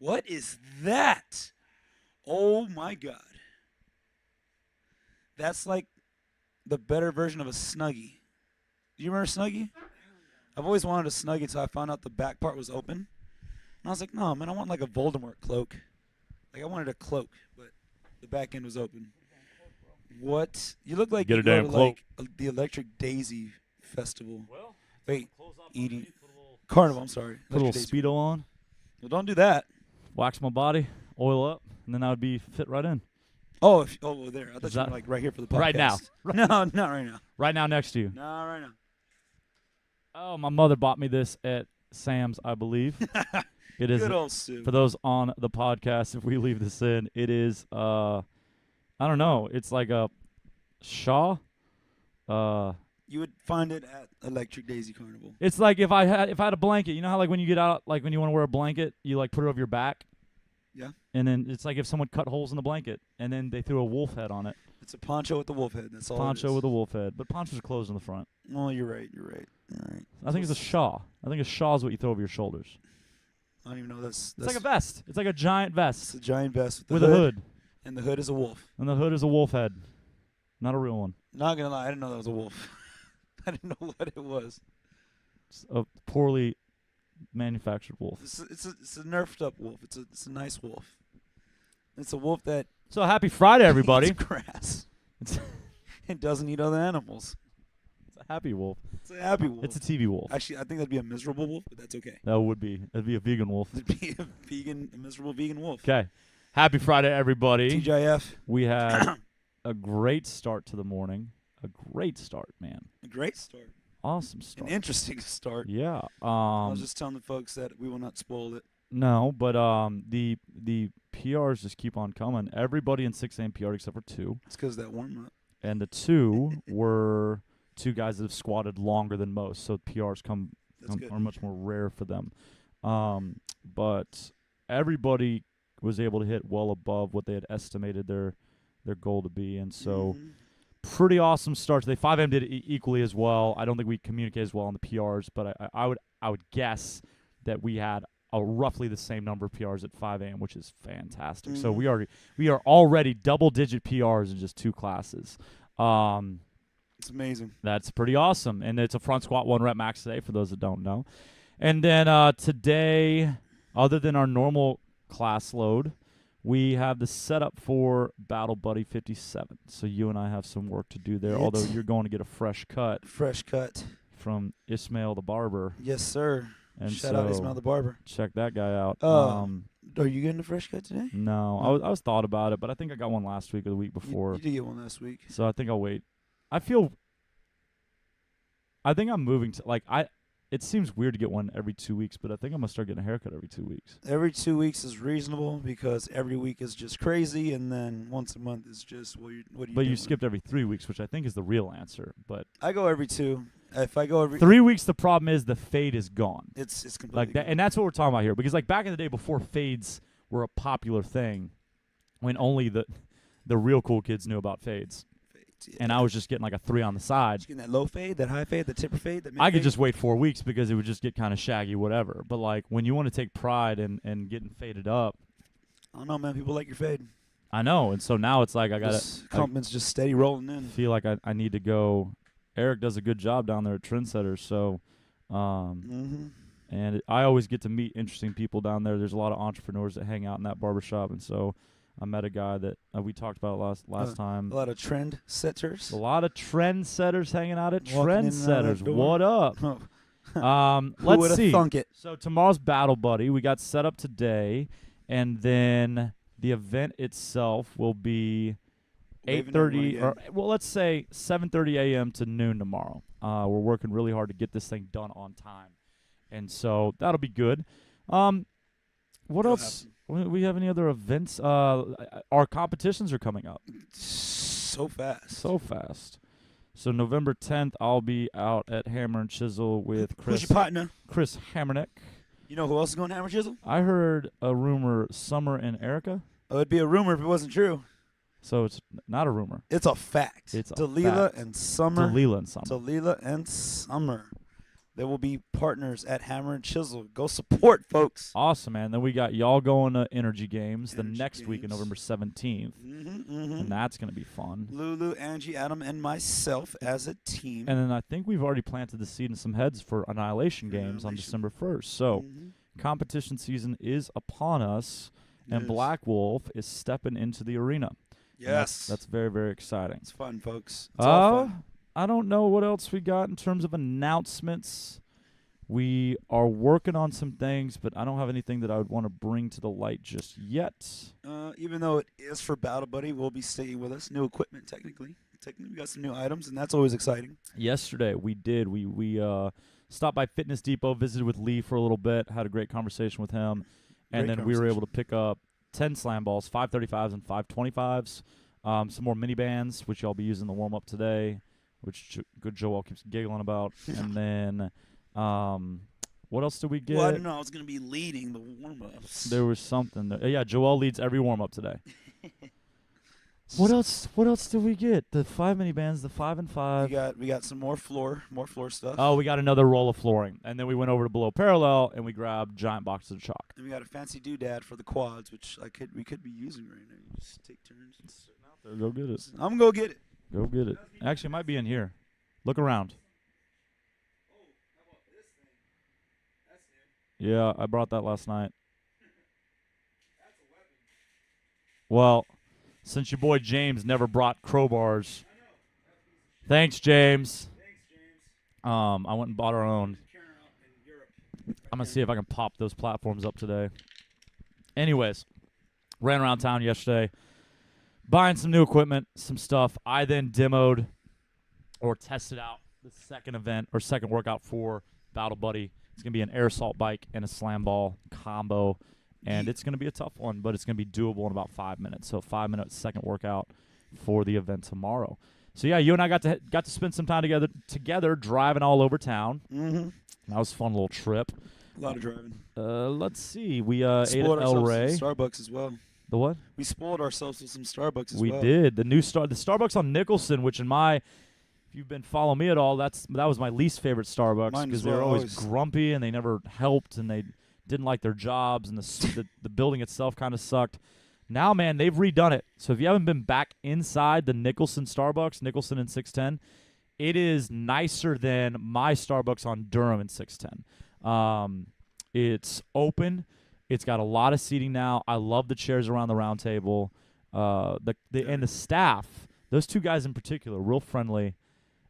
What is that? Oh my God. That's like the better version of a Snuggie. Do you remember Snuggie? I've always wanted a Snuggie until I found out the back part was open. And I was like, no, man, I want like a Voldemort cloak. Like I wanted a cloak, but the back end was open. What? You look like Get you a go damn to cloak. like the Electric Daisy Festival. Well, Wait, eating. Carnival, I'm sorry. Put a little Electric Daisy. Speedo on, Well, don't do that. wax my body, oil up, and then I would be fit right in. Oh, well, there. I thought Is you were that- like right here for the podcast. Right now. No, not right now. Right now next to you. No, right now. Oh, my mother bought me this at Sam's, I believe. It is Good old Sue. for those on the podcast. If we leave this in, it is I don't know. It's like a Shaw. You would find it at Electric Daisy Carnival. It's like if I had a blanket. You know how like when you get out, like when you want to wear a blanket, you like put it over your back. Yeah. And then it's like if someone cut holes in the blanket and then they threw a wolf head on it. It's a poncho with the wolf head. That's all. Poncho with a wolf head, but ponchos are closed on the front. Oh, you're right. You're right. All right. I think it's a Shaw. I think a Shaw is what you throw over your shoulders. I don't even know. That's It's like a vest. It's like a giant It's vest a giant vest with a hood, and the hood is a wolf. and the hood is a wolf head, not a real one. Not gonna lie, I didn't know that was a wolf. I didn't know what it was. It's a poorly manufactured wolf. It's a nerfed up wolf. It's a nice wolf. It's a wolf that So happy Friday, everybody. eats grass. It's It doesn't eat other animals. a happy wolf. It's a happy wolf. It's a TV wolf. Actually, I think that'd be a miserable wolf, but that's okay. That would be. It'd be a vegan wolf. It'd be a miserable vegan wolf. Okay. Happy Friday, everybody. TGIF. We had a great start to the morning. A great start, man. A great start. Awesome An start. interesting start. Yeah. I was just telling the folks that we will not spoil it. No, but the PRs just keep on coming. Everybody in 6 a.m. PR except for 2. It's because that warm up. And the 2 were 2 guys that have squatted longer than most, so PRs That's good. are much more rare for them. But everybody was able to hit well above what they had estimated their goal to be, and so pretty awesome start today. 5M did equally as well. I don't think we communicated as well on the PRs, but I would guess that we had roughly the same number of PRs at 5 a.m., which is fantastic. So we are already double-digit PRs in just 2 classes. It's amazing. That's pretty awesome. And it's a front squat 1 rep max today for those that don't know. And then today, other than our normal class load, we have the setup for Battle Buddy 57. So you and I have some work to do there, although you're going to get a fresh cut. Fresh cut. From Ismail the Barber. Yes, sir. And Shout out Ismail the Barber. Check that guy out. Are you getting a fresh cut today? No, I was thought about it, but I think I got one last week or the week before. You did get one last week. So I think I'll wait. I think I'm moving to it seems weird to get one every 2 weeks, but I think I'm gonna start getting a haircut every 2 weeks. Every 2 weeks is reasonable because every week is just crazy, and then once a month is just what are you But doing? you skipped every 3 weeks, which I think is the real answer. But I go every 2. If I go every 3 weeks, the problem is the fade is gone. it's completely Like that, gone. and that's what we're talking about here. Because like back in the day, before fades were a popular thing, when only the real cool kids knew about fades, Yeah. and I was just getting like a 3 on the side. Just getting that low fade, that high fade, the tipper fade, that mid I could fade. just wait 4 weeks because it would just get kind of shaggy, whatever. But like when you want to take pride in getting faded up, I don't know, man. People like your fade. I know. And so now it's like I gotta Compliment's just steady rolling in. feel like I need to go. Eric does a good job down there at Trendsetters, so and I always get to meet interesting people down there. There's a lot of entrepreneurs that hang out in that barbershop, and so I met a guy that we talked about last time. A lot of trend setters. A lot of trendsetters hanging out at Walking in and out of Trendsetters. that door. What up? Who Let's would've see. thunk it? So tomorrow's Battle Buddy. We got set up today, and then the event itself will be Waving 8:30, everyone or well, let's say 7:30 a.m. to noon tomorrow. We're working really hard to get this thing done on time, and so that'll be good. What It'll else? We have any other events? Our competitions are coming up So fast. so fast. So November 10th, I'll be out at Hammer and Chisel with Who's your partner? Chris Hammerneck. You know who else is going to Hammer Chisel? I heard a rumor, Summer and Erica. Oh, it'd be a rumor if it wasn't true. So it's not a rumor. It's a fact. It's a Delilah fact. and Summer. Delilah and Summer. Delilah and Summer. They will be partners at Hammer and Chisel. Go support, folks. Awesome, man. Then we got y'all going to Energy Games the Energy next week on Games. November 17th. And that's going to be fun. Lulu, Angie, Adam, and myself as a team. And then I think we've already planted the seed in some heads for Annihilation Games on December 1st. So competition season is upon us, and Black Wolf is stepping into the arena. Yes. That's very, very exciting. It's fun, folks. It's all fun. I don't know what else we got in terms of announcements. We are working on some things, but I don't have anything that I would want to bring to the light just yet. Even though it is for Battle Buddy, we'll be staying with us. New equipment, technically. We got some new items, and that's always exciting. Yesterday, we did. We stopped by Fitness Depot, visited with Lee for a little bit, had a great conversation with him, and then we were able to pick up 10 slam balls, 535s and 525s, some more mini bands, which y'all be using the warm-up today, which good Joel keeps giggling about. And then what else did we get? Well, I don't know. I was going to be leading the warm-ups. There was something. Yeah, Joel leads every warm-up today. What else did we get? The 5 mini bands, the 5 and 5. We got some more floor stuff. Oh, we got another roll of flooring. And then we went over to Below Parallel and we grabbed giant boxes of chalk. And we got a fancy doodad for the quads, which we could be using right now. You just take turns and sit out there. Go get it. I'm going to go get it. Go get it. Actually, it might be in here. Look around. Oh, how about this thing? That's new. Yeah, I brought that last night. That's a weapon. Well, since your boy James never brought crowbars. Thanks, James. I went and bought our own. I'm going to see if I can pop those platforms up today. Anyways, ran around town yesterday, buying some new equipment, some stuff. I then demoed or tested out the second workout for Battle Buddy. It's going to be an air assault bike and a slam ball combo. And it's going to be a tough one, but it's going to be doable in about 5 minutes. So 5 minutes second workout for the event tomorrow. So yeah, you and I got to spend some time together driving all over town. Mm-hmm. That was a fun little trip. A lot of driving. Let's see. We ate at El Rey. Starbucks as well. The what? We spoiled ourselves with some Starbucks as well. We did. The Starbucks on Nicholson, which if you've been following me at all, that was my least favorite Starbucks because they were always grumpy and they never helped and they didn't like their jobs, and the building itself kind of sucked. Now, man, they've redone it. So if you haven't been back inside the Nicholson Starbucks, Nicholson and 610, it is nicer than my Starbucks on Durham and 610. It's open. It's got a lot of seating now. I love the chairs around the round table. And the staff, those two guys in particular, real friendly.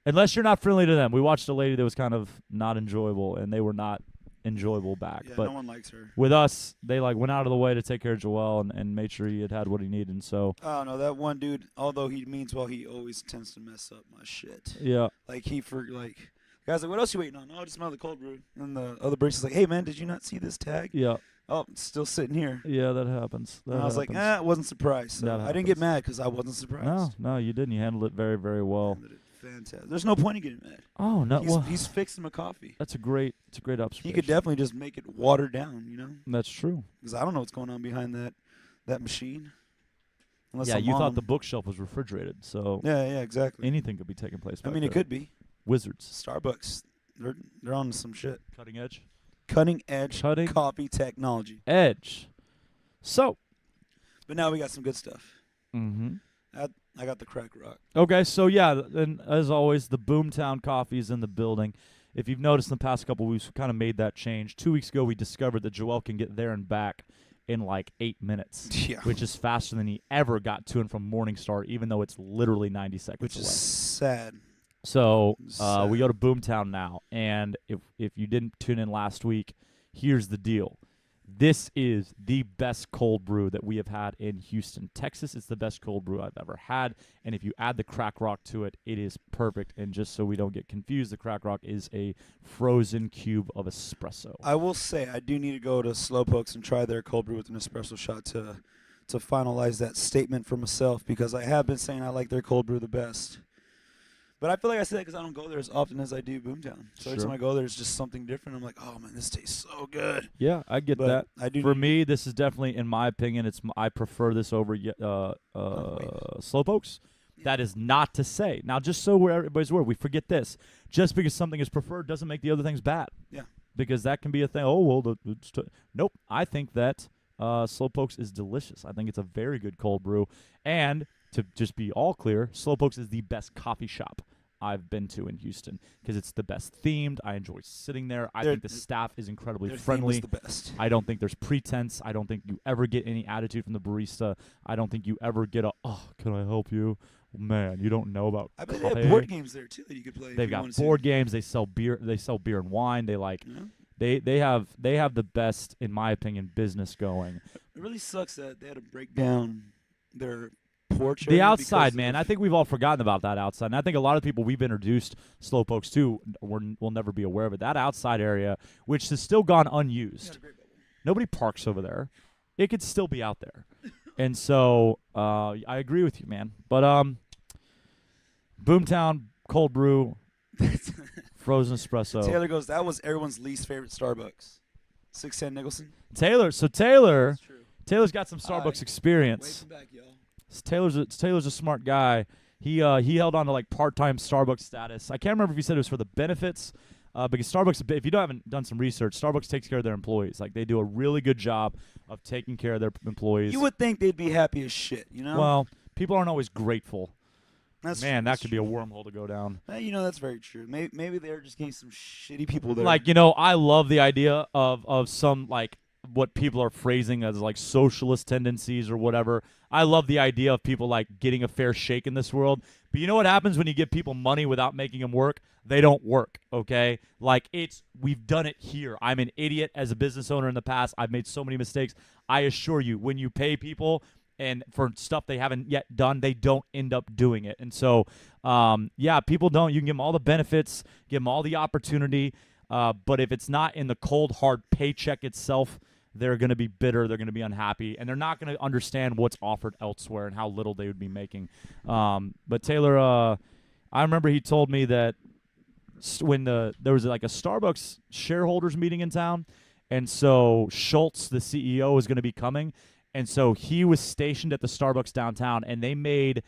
Unless you're not friendly to them. We watched a lady that was kind of not enjoyable, and they were not enjoyable back. Yeah, but no one likes her. With us, they went out of the way to take care of Joel and made sure he had what he needed. And so, oh no, that one dude, although he means well, he always tends to mess up my shit. Yeah. Guys like, what else you waiting on? Oh, I just smell the cold brew. And the other barista is like, hey man, did you not see this tag? Yeah. Oh, it's still sitting here. Yeah, that happens. And I was like, I wasn't surprised. So I didn't get mad because I wasn't surprised. No, you didn't. You handled it very, very well. Fantastic. There's no point in getting mad. Oh no, he's fixing my coffee. It's a great observation. He could definitely just make it watered down, you know. That's true. Because I don't know what's going on behind that machine. Yeah, you thought the bookshelf was refrigerated, so yeah, exactly. Anything could be taking place. I mean, it could be. Wizards. Starbucks, they're on some shit. Cutting edge Coffee technology. Edge. So, but now we got some good stuff. Mm-hmm. I got the Crack Rock. Okay, so yeah, and as always, the Boomtown Coffee is in the building. If you've noticed in the past couple weeks, we kind of made that change. 2 weeks ago, we discovered that Joel can get there and back in like 8 minutes, which is faster than he ever got to and from Morningstar, even though it's literally 90 seconds which away. Which is sad. So we go to Boomtown now, and if you didn't tune in last week, here's the deal. This is the best cold brew that we have had in Houston, Texas. It's the best cold brew I've ever had, and if you add the Crack Rock to it, it is perfect. And just so we don't get confused, the Crack Rock is a frozen cube of espresso. I will say I do need to go to Slowpokes and try their cold brew with an espresso shot to finalize that statement for myself, because I have been saying I like their cold brew the best. But I feel like I say that because I don't go there as often as I do Boomtown. So every time I go there, it's just something different. I'm like, oh, man, this tastes so good. Yeah, I get that. For me, this is definitely, in my opinion, I prefer this over Slowpokes. That is not to say. Now, just so where everybody's aware, we forget this. Just because something is preferred doesn't make the other things bad. Yeah. Because that can be a thing. Oh, well, nope. I think that Slowpokes is delicious. I think it's a very good cold brew. And to just be all clear, Slowpokes is the best coffee shop I've been to in Houston because it's the best themed. I enjoy sitting there. I think the staff is incredibly friendly. The best. I don't think there's pretense. I don't think you ever get any attitude from the barista. I don't think you ever get can I help you? Man, you don't know about I bet they have board games there too that you could play. They've got board games. They sell beer. They sell beer and wine. They they have the best, in my opinion, business going. It really sucks that they had to break down their porch. The outside, man. I think we've all forgotten about that outside. And I think a lot of people we've introduced Slowpokes to will never be aware of it. That outside area, which has still gone unused. Nobody parks over there. It could still be out there. And so I agree with you, man. But Boomtown cold brew, frozen espresso. Taylor goes, that was everyone's least favorite Starbucks. 610 Nicholson. Taylor's got some Starbucks experience. Wave back, y'all. Taylor's a smart guy. He held on to like part-time Starbucks status. I can't remember if he said it was for the benefits, because Starbucks, if you haven't done some research, Starbucks takes care of their employees. Like they do a really good job of taking care of their employees. You would think they'd be happy as shit, you know? Well, people aren't always grateful. That could be a true. wormhole to go down. That's very true. Maybe they're just getting some shitty people there. Like, I love the idea of some, like, what people are phrasing as, like, socialist tendencies or whatever. I love the idea of people, like, getting a fair shake in this world. But you know what happens when you give people money without making them work? They don't work, okay? Like, we've done it here. I'm an idiot as a business owner in the past. I've made so many mistakes. I assure you, when you pay people and for stuff they haven't yet done, they don't end up doing it. And so, people don't. You can give them all the benefits, give them all the opportunity, but if it's not in the cold, hard paycheck itself, they're going to be bitter, they're going to be unhappy, and they're not going to understand what's offered elsewhere and how little they would be making. But Taylor, I remember he told me that when there was like a Starbucks shareholders meeting in town, and so Schultz, the CEO, was going to be coming. And so he was stationed at the Starbucks downtown, and they made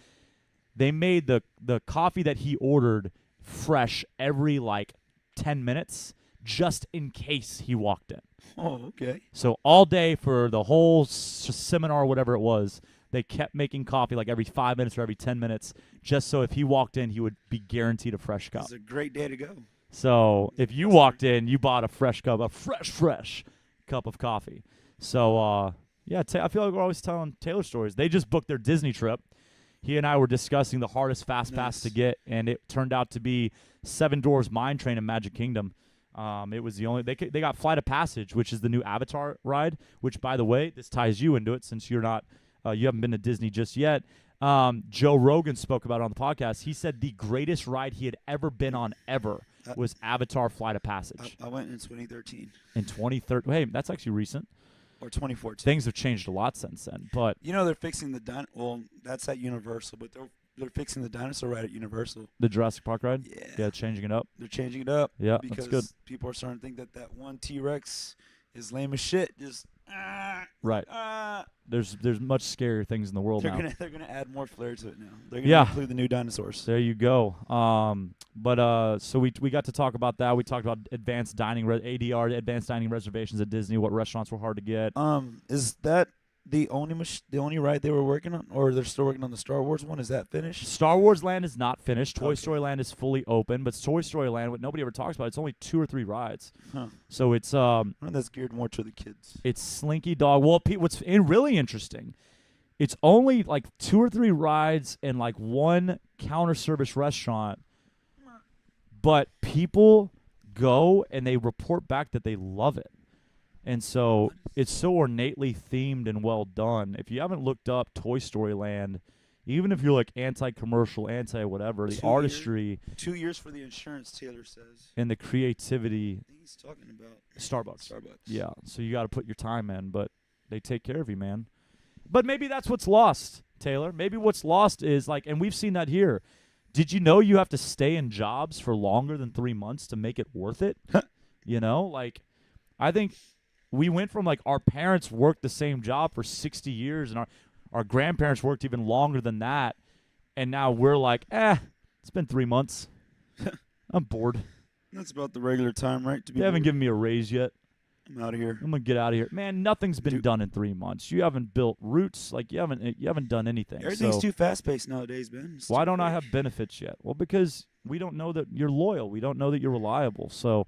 the coffee that he ordered fresh every like 10 minutes just in case he walked in. Oh, okay. So all day for the whole seminar, whatever it was, they kept making coffee like every 5 minutes or every 10 minutes just so if he walked in, he would be guaranteed a fresh cup. It's a great day to go. So if you walked in, you bought a fresh cup, a fresh cup of coffee. So, yeah, I feel like we're always telling Taylor stories. They just booked their Disney trip. He and I were discussing the hardest fast pass to get, and it turned out to be Seven Dwarfs Mine Train in Magic Kingdom. It was the only they got Flight of Passage, which is the new Avatar ride. Which, by the way, this ties you into it since you haven't been to Disney just yet. Joe Rogan spoke about it on the podcast. He said the greatest ride he had ever been on was Avatar Flight of Passage. I went in 2013. In 2013, hey, that's actually recent. Or 2014. Things have changed a lot since then, but they're fixing the that's at Universal, but they're fixing the dinosaur ride at Universal. The Jurassic Park ride? Yeah, changing it up. They're changing it up. Yeah, because that's good. People are starting to think that one T-Rex is lame as shit. Just right. There's much scarier things in the world now. They're gonna add more flair to it now. They're gonna include the new dinosaurs. There you go. So we got to talk about that. We talked about advanced dining ADR, advanced dining reservations at Disney. What restaurants were hard to get. Is that the only ride they were working on, or they're still working on the Star Wars one? Is that finished? Star Wars Land is not finished. Toy Story Land is fully open, but Toy Story Land, what nobody ever talks about, it's only 2 or 3 rides. Huh. So it's that's geared more to the kids. It's Slinky Dog. Well, what's really interesting, it's only like 2 or 3 rides and like 1 counter service restaurant, but people go and they report back that they love it. And so it's so ornately themed and well done. If you haven't looked up Toy Story Land, even if you're like anti-commercial, anti-whatever, the artistry. 2 years for the insurance, Taylor says. And the creativity. I think he's talking about Starbucks. Starbucks. Yeah, so you got to put your time in, but they take care of you, man. But maybe that's what's lost, Taylor. Maybe what's lost is like, and we've seen that here. Did you know you have to stay in jobs for longer than 3 months to make it worth it? Like, I think we went from like our parents worked the same job for 60 years and our grandparents worked even longer than that. And now we're like, it's been 3 months. I'm bored. That's about the regular time, right? To be They haven't bored. given me a raise yet. I'm out of here. I'm gonna get out of here, man. Nothing's been Dude. done in 3 months. You haven't built roots, like you haven't done anything. Everything's So too fast-paced nowadays, Ben. It's why too don't I quick. have benefits yet? Well, because we don't know that you're loyal. We don't know that you're reliable. So,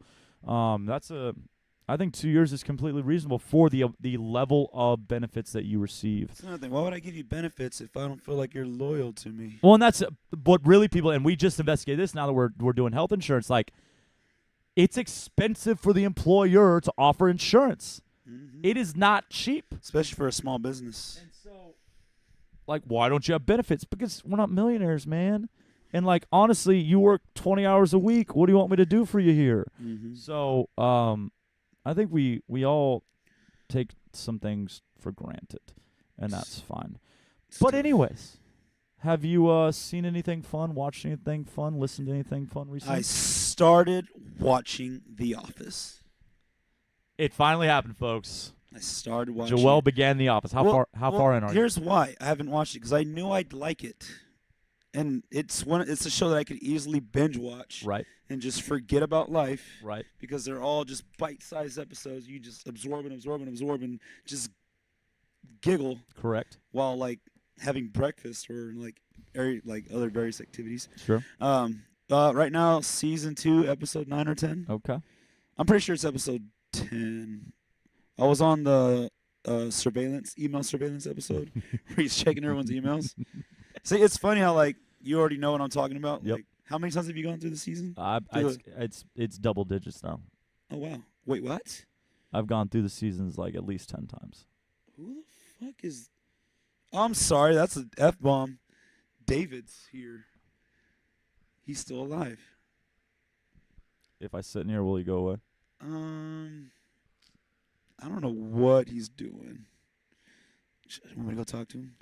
I think 2 years is completely reasonable for the level of benefits that you receive. That's another thing. Why would I give you benefits if I don't feel like you're loyal to me? Well, and that's what really people, and we just investigated this now that we're doing health insurance. Like, it's expensive for the employer to offer insurance. Mm-hmm. It is not cheap. Especially for a small business. And so, like, why don't you have benefits? Because we're not millionaires, man. And, like, honestly, you work 20 hours a week. What do you want me to do for you here? Mm-hmm. So, I think we all take some things for granted, and that's fine. But anyways, have you seen anything fun, watched anything fun, listened to anything fun recently? I started watching The Office. It finally happened, folks. I started watching. Joel began The Office. How far in are you? Here's why I haven't watched it, because I knew I'd like it, and it's a show that I could easily binge watch Right, and just forget about life, right. because they're all just bite-sized episodes. You just absorb and just giggle Correct. while like having breakfast or like other various activities. Sure. Right now, season 2, episode 9 or 10. Okay. I'm pretty sure it's episode 10. I was on the email surveillance episode where he's checking everyone's emails. See, it's funny how like you already know what I'm talking about. Yep. Like, how many times have you gone through the season? It's double digits now. Oh wow! Wait, what? I've gone through the seasons like at least 10 times. Who the fuck is? Oh, I'm sorry, that's an F-bomb. David's here. He's still alive. If I sit in here, will he go away? I don't know what he's doing. Want me to go talk to him?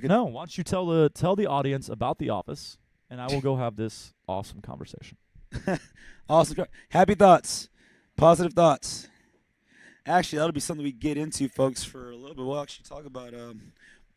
No. Why don't you tell the audience about The Office, and I will go have this awesome conversation. Awesome. Happy thoughts. Positive thoughts. Actually, that'll be something we get into, folks, for a little bit. We'll actually talk about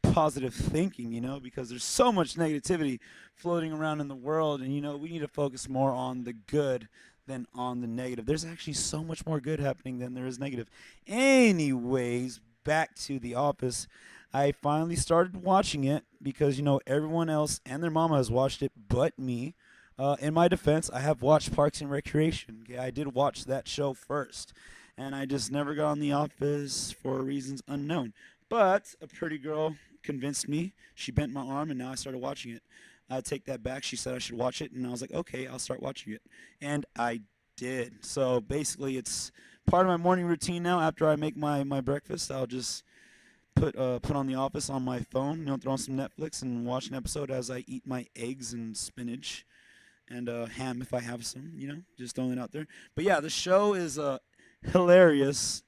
positive thinking, because there's so much negativity floating around in the world, and, we need to focus more on the good than on the negative. There's actually so much more good happening than there is negative. Anyways, back to The Office. I finally started watching it because, everyone else and their mama has watched it but me. In my defense, I have watched Parks and Recreation. Okay, I did watch that show first, and I just never got on The Office for reasons unknown. But a pretty girl convinced me. She bent my arm, and now I started watching it. I take that back. She said I should watch it, and I was like, okay, I'll start watching it. And I did. So basically, it's part of my morning routine now. After I make my breakfast, I'll just put on The Office on my phone, throw on some Netflix and watch an episode as I eat my eggs and spinach and ham if I have some, just throwing it out there. But yeah, the show is hilarious.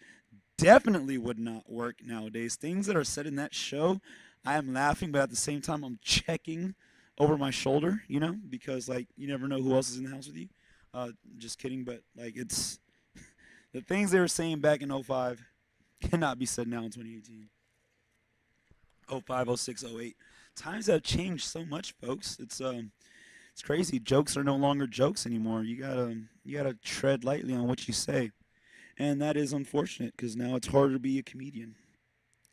Definitely would not work nowadays. Things that are said in that show, I am laughing, but at the same time, I'm checking over my shoulder, because like you never know who else is in the house with you. Just kidding, but like it's the things they were saying back in 05 cannot be said now in 2018. 05, 06, 08. Times have changed so much, folks. It's crazy. Jokes are no longer jokes anymore. You gotta tread lightly on what you say, and that is unfortunate because now it's harder to be a comedian.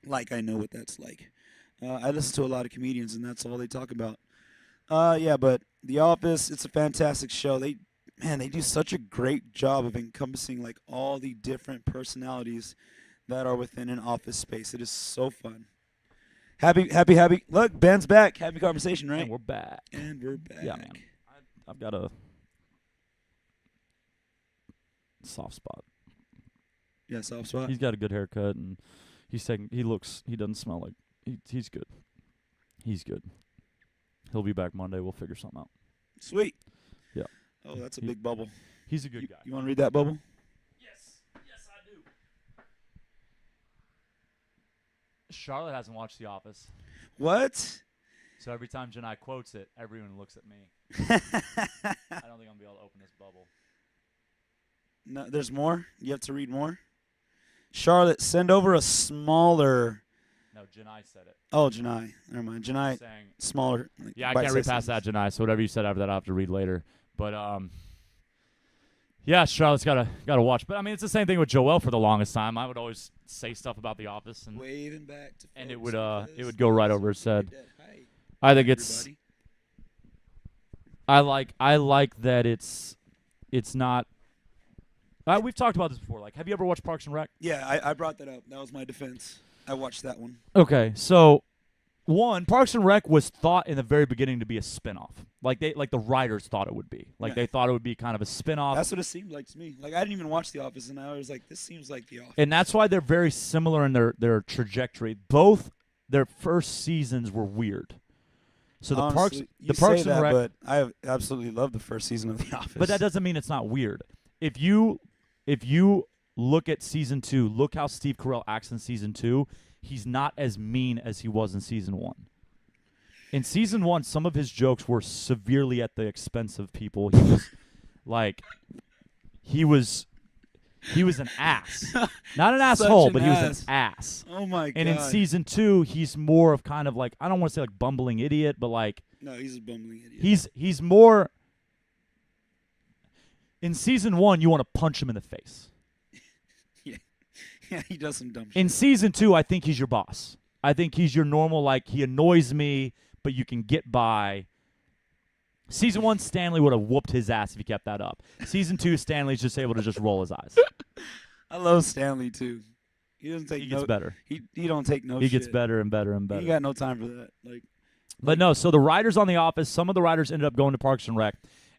Like I know what that's like. I listen to a lot of comedians, and that's all they talk about. Yeah, but The Office, it's a fantastic show. They do such a great job of encompassing like all the different personalities that are within an office space. It is so fun. Happy. Look, Ben's back. Happy conversation, right? And we're back. Yeah, man. I've got a soft spot. Yeah, soft spot. He's got a good haircut, and he doesn't smell like he's good. He's good. He'll be back Monday. We'll figure something out. Sweet. Yeah. Oh, that's a big bubble. He's a good guy. You want to read that bubble? Yes, I do. Charlotte hasn't watched The Office. What? So every time Janai quotes it, everyone looks at me. I don't think I'm going to be able to open this bubble. No, there's more? You have to read more? Charlotte, send over a smaller Janai said it. Oh, Janai. Never mind. Janai, Saying, smaller. Like, yeah, I can't read past that, Janai. So whatever you said after that, I'll have to read later. But yeah, Charlotte's gotta watch. But I mean, it's the same thing with Joel for the longest time. I would always say stuff about The Office, and Waving back to and it folks would because go right those over his are head. dead. Hi. I think Hi, it's everybody. I like that it's not. We've talked about this before. Like, have you ever watched Parks and Rec? Yeah, I brought that up. That was my defense. I watched that one. Okay, so one, Parks and Rec was thought in the very beginning to be a spinoff. Like the writers thought it would be. Like Yeah. they thought it would be kind of a spinoff. That's what it seemed like to me. Like I didn't even watch The Office, and I was like, "This seems like The Office." And that's why they're very similar in their trajectory. Both their first seasons were weird. So the Honestly, you Parks say and that, Rec, but I absolutely love the first season of The Office. but that doesn't mean it's not weird. If you look at season 2, look how Steve Carell acts in season 2. He's not as mean as he was in season 1. In season 1, some of his jokes were severely at the expense of people. He was like, he was an ass, not an Such asshole, an but he was ass. an ass. Oh my god! And in season 2, he's more of kind of like, I don't want to say like bumbling idiot, but like no, he's a bumbling idiot. he's more. In season 1, you want to punch him in the face. Yeah, he does some dumb shit. In season 2, I think he's your boss. I think he's your normal, like, he annoys me, but you can get by. Season 1, Stanley would have whooped his ass if he kept that up. Season 2, Stanley's just able to just roll his eyes. I love Stanley too. He doesn't take He gets better. He don't take no. He shit. gets better and better and better. He got no time for that. Like, But no, so the writers on The Office, some of the writers ended up going to Parks and Rec,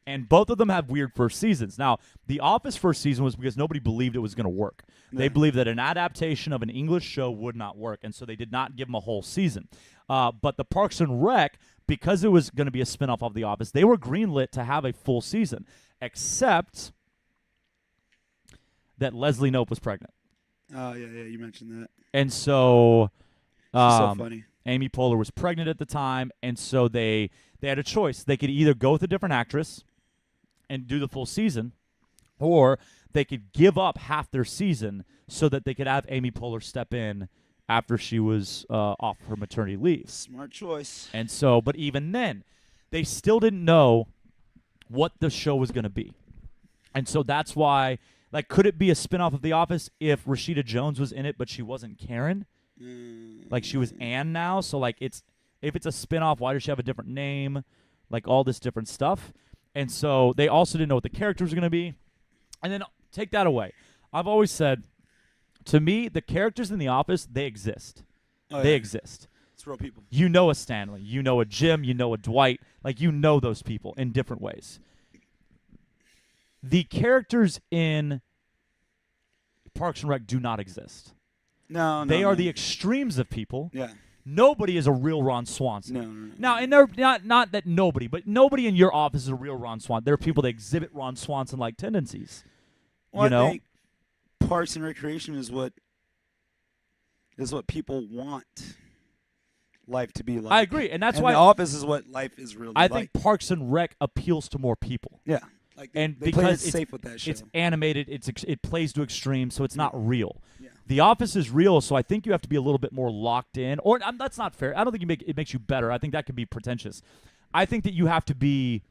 and both of them have weird first seasons. Now, The Office first season was because nobody believed it was going to work. They Yeah. believed that an adaptation of an English show would not work, and so they did not give them a whole season. But the Parks and Rec, because it was going to be a spinoff of The Office, they were greenlit to have a full season, except that Leslie Knope was pregnant. oh yeah, you mentioned that. And so She's so funny. Amy Poehler was pregnant at the time, and so they had a choice. They could either go with a different actress and do the full season, or they could give up half their season so that they could have Amy Poehler step in after she was off her maternity leave. Smart choice. And so, but even then, they still didn't know what the show was going to be. And so that's why, like, could it be a spinoff of The Office if Rashida Jones was in it, but she wasn't Karen? Like, she was Anne now, so like if it's a spinoff, why does she have a different name? Like all this different stuff. And so they also didn't know what the characters were going to be. And then take that away. I've always said, to me, the characters in The Office, they exist. Oh, They yeah. exist. It's real people. You know a Stanley, you know a Jim, you know a Dwight. Like, you know those people in different ways. The characters in Parks and Rec do not exist. No, They no. are the extremes of people. Yeah. Nobody is a real Ron Swanson. No. Now, and they're not that nobody, but nobody in your office is a real Ron Swanson. There are people that exhibit Ron Swanson-like tendencies. Well, you know? I think Parks and Recreation is what people want life to be like. I agree, and that's and why The Office is what life is really I like. think Parks and Rec appeals to more people. Yeah. Like And they play it because safe with that show. It's animated, it plays to extreme, so it's not real. Yeah. The Office is real, so I think you have to be a little bit more locked in. Or that's not fair. I don't think it makes you better. I think that could be pretentious. I think that you have to be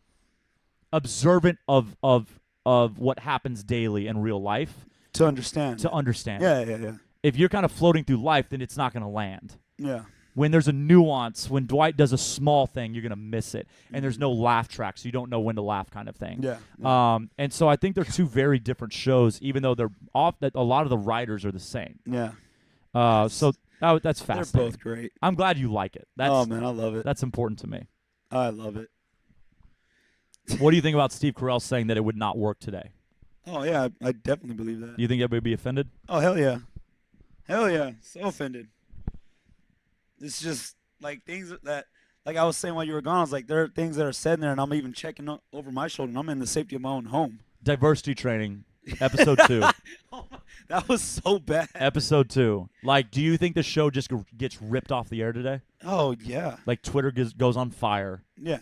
observant of what happens daily in real life to understand. to understand. Yeah. If you're kind of floating through life, then it's not going to land. Yeah. When there's a nuance, when Dwight does a small thing, you're going to miss it. And there's no laugh track, so you don't know when to laugh kind of thing. Yeah. And so I think they're two very different shows, even though they're off. That a lot of the writers are the same. Yeah. So that's They're fascinating. both great. I'm glad you like it. Oh man, I love it. That's important to me. I love it. What do you think about Steve Carell saying that it would not work today? Oh yeah, I definitely believe that. Do you think everybody would be offended? Oh hell yeah. Hell yeah. So offended. It's just like things that, like I was saying while you were gone, I was like, there are things that are said in there, and I'm even checking over my shoulder, and I'm in the safety of my own home. Diversity training, episode 2. That was so bad. Episode 2. Like, do you think the show just gets ripped off the air today? Oh yeah. Like, Twitter goes on fire Yeah.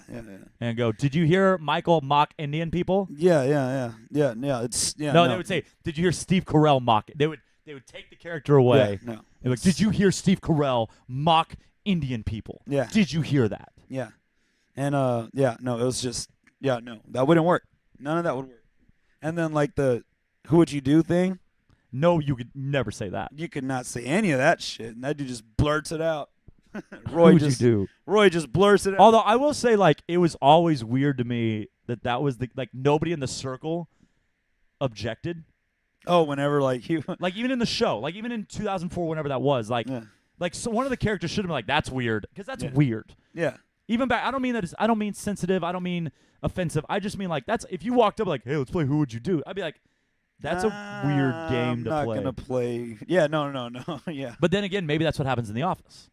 and go, did you hear Michael mock Indian people? Yeah. It's No, they would say, did you hear Steve Carell mock it? They would take the character away Yeah, no. And like, did you hear Steve Carell mock Indian people? Yeah. Did you hear that? Yeah. And no, it was just no, that wouldn't work. None of that would work. And then like the who would you do thing? No, you could never say that. You could not say any of that shit. And that dude just blurts it out. Who would you do? Roy just blurts it out. Although I will say, like, it was always weird to me that was the like nobody in the circle objected. Oh, whenever like he Like even in the show, like even in 2004, whenever that was, like yeah. like so one of the characters should have been like, that's weird, because that's Yeah. weird. Yeah. Even back, I don't mean sensitive. I don't mean offensive. I just mean like that's if you walked up like, hey, let's play Who Would You Do? I'd be like, that's a weird game to play. I'm not gonna play. Yeah, no. Yeah. But then again, maybe that's what happens in the office.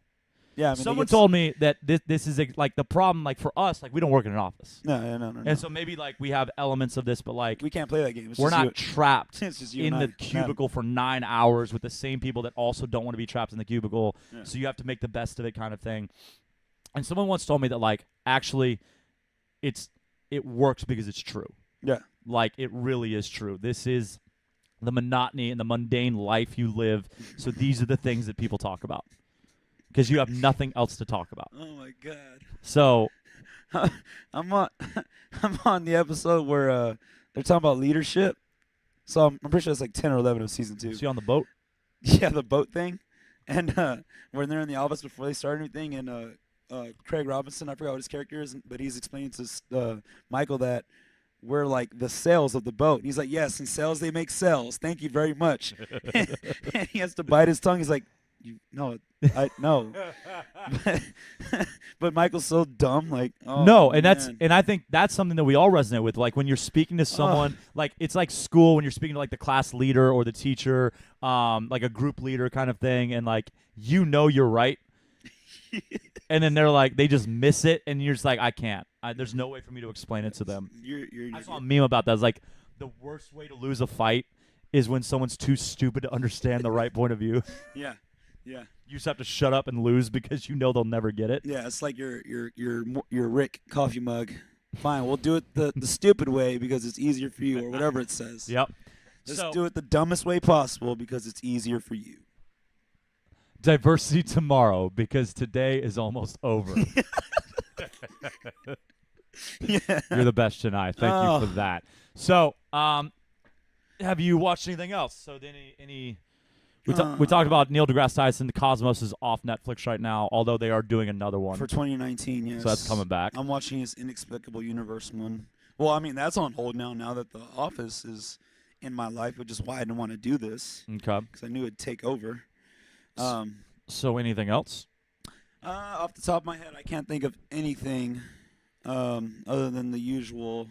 Yeah. I mean, Someone told me that this is like the problem. Like for us, like we don't work in an office. No. And so maybe like we have elements of this, but like we can't play that game. It's we're just not trapped It's just you in and the I. cubicle for 9 hours with the same people that also don't want to be trapped in the cubicle. Yeah. So you have to make the best of it, kind of thing. And someone once told me that like actually, it works because it's true. Yeah. Like it really is true. This is the monotony and the mundane life you live. So these are the things that people talk about because you have nothing else to talk about. Oh my god. So I'm on the episode where they're talking about leadership. So I'm pretty sure it's like 10 or 11 of season 2. is he on the boat? Yeah, the boat thing. And when they're in the office before they start anything, and Craig Robinson, I forgot what his character is, but he's explaining to Michael that we're like the sails of the boat. And he's like, yes, in sales they make sales. Thank you very much. And he has to bite his tongue. He's like, no. But Michael's so dumb. Like, oh, no, and man. I think that's something that we all resonate with. Like when you're speaking to someone, like it's like school when you're speaking to like the class leader or the teacher, like a group leader kind of thing, and like you're right. And then they're like, they just miss it, and you're just like, I can't. There's no way for me to explain it to them. I saw a meme about that. It's like the worst way to lose a fight is when someone's too stupid to understand the right point of view. Yeah. You just have to shut up and lose because you know they'll never get it. Yeah, it's like your Rick coffee mug. Fine, we'll do it the stupid way because it's easier for you, or whatever it says. Yep. Just do it the dumbest way possible because it's easier for you. Diversity tomorrow because today is almost over. Yeah. You're the best tonight. Thank you for that. So, have you watched anything else? So, we talked about Neil deGrasse Tyson. The Cosmos is off Netflix right now, although they are doing another one For 2019, yes. So that's coming back. I'm watching his Inexplicable Universe one. Well, I mean, that's on hold now that The Office is in my life, which is why I didn't want to do this. Okay. Because I knew it'd take over. So anything else? Off the top of my head, I can't think of anything other than the usual.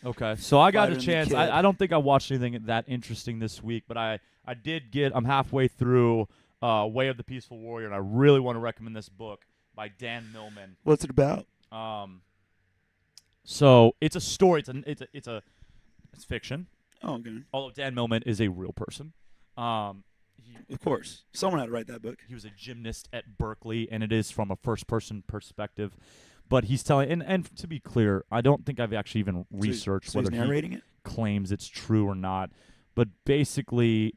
Okay. So I got Fighter a and the chance. Kid. I don't think I watched anything that interesting this week, but I'm halfway through Way of the Peaceful Warrior, and I really want to recommend this book by Dan Millman. What's it about? So it's a story. It's fiction. Oh, okay. Although Dan Millman is a real person. Of course. Someone had to write that book. He was a gymnast at Berkeley, and it is from a first-person perspective. But he's telling, and to be clear, I don't think I've actually even researched so whether he's narrating it? Claims it's true or not. But basically,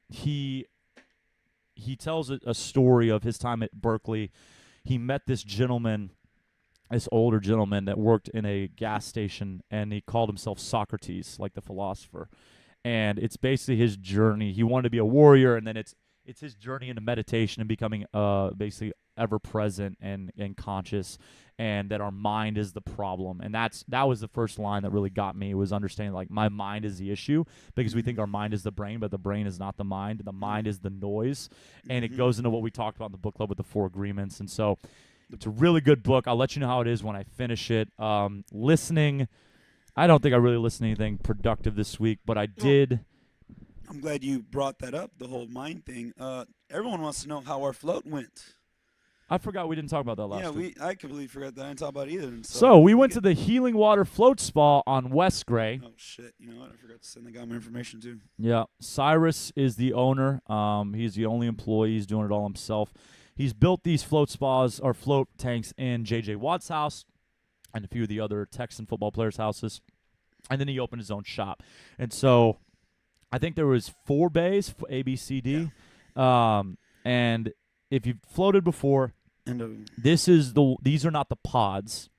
he tells a story of his time at Berkeley. He met this older gentleman that worked in a gas station, and he called himself Socrates, like the philosopher. And it's basically his journey. He wanted to be a warrior, and then it's his journey into meditation and becoming basically ever present and conscious, and that our mind is the problem. And that was the first line that really got me, was understanding like my mind is the issue, because we think our mind is the brain, but the brain is not the mind. The mind is the noise. And it goes into what we talked about in the book club with the 4 agreements. And so it's a really good book. I'll let you know how it is when I finish it. Listening, I don't think I really listened to anything productive this week, but I did. I'm glad you brought that up, the whole mind thing. Everyone wants to know how our float went. I forgot we didn't talk about that last week. I completely forgot that. I didn't talk about it either. So we went to the Healing Water Float Spa on West Gray. Oh, shit. You know what? I forgot to send the guy my information, too. Yeah. Cyrus is the owner. He's the only employee. He's doing it all himself. He's built these float spas or float tanks in J.J. Watt's house and a few of the other Texan football players' houses. And then he opened his own shop. And so I think there was 4 bays, A, B, C, D. And if you've floated before, And these are not the pods.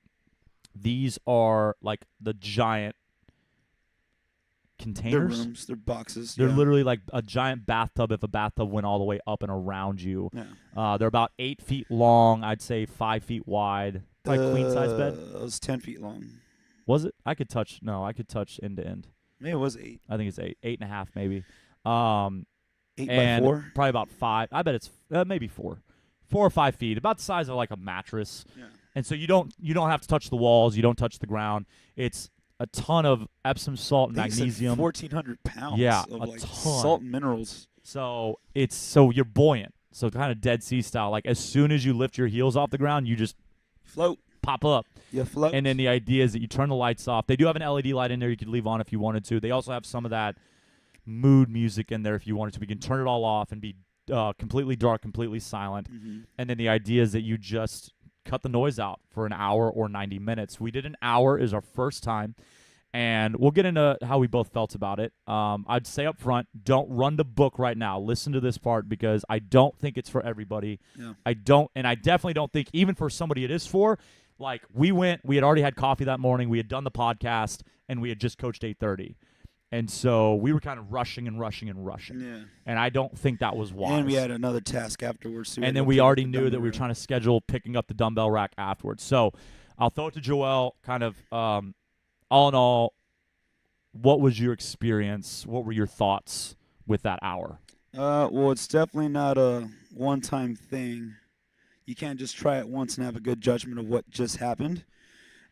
These are like the giant their containers. rooms, their boxes. They're yeah. literally like a giant bathtub if a bathtub went all the way up and around you. Yeah. They're about 8 feet long. I'd say 5 feet wide. Like queen size bed. It was 10 feet long. Was it? I could touch end to end. Maybe it was 8. I think it's 8.5 maybe. 8 and by 4. probably about 5. I bet it's maybe 4 or 5 feet, about the size of like a mattress. Yeah. And so you don't have to touch the walls. You don't touch the ground. It's a ton of Epsom salt and I think it said magnesium. 1,400 pounds. Yeah, of a like ton. salt and minerals. So you're buoyant. So kind of Dead Sea style. Like as soon as you lift your heels off the ground, you just Float. pop up. You float. And then the idea is that you turn the lights off. They do have an LED light in there you could leave on if you wanted to. They also have some of that mood music in there if you wanted to. We can turn it all off and be completely dark, completely silent. Mm-hmm. And then the idea is that you just cut the noise out for an hour or 90 minutes. We did an hour is our first time. And we'll get into how we both felt about it. I'd say up front, don't run the book right now. Listen to this part because I don't think it's for everybody. Yeah. I definitely don't think even for somebody it is for. Like we had already had coffee that morning. We had done the podcast and we had just coached 8:30. And so we were kind of rushing. Yeah. And I don't think that was wise. And we had another task afterwards. So and then we already knew that we were trying to schedule picking up the dumbbell rack afterwards. So I'll throw it to Joel, kind of all in all, what was your experience? What were your thoughts with that hour? Well, it's definitely not a one-time thing. You can't just try it once and have a good judgment of what just happened.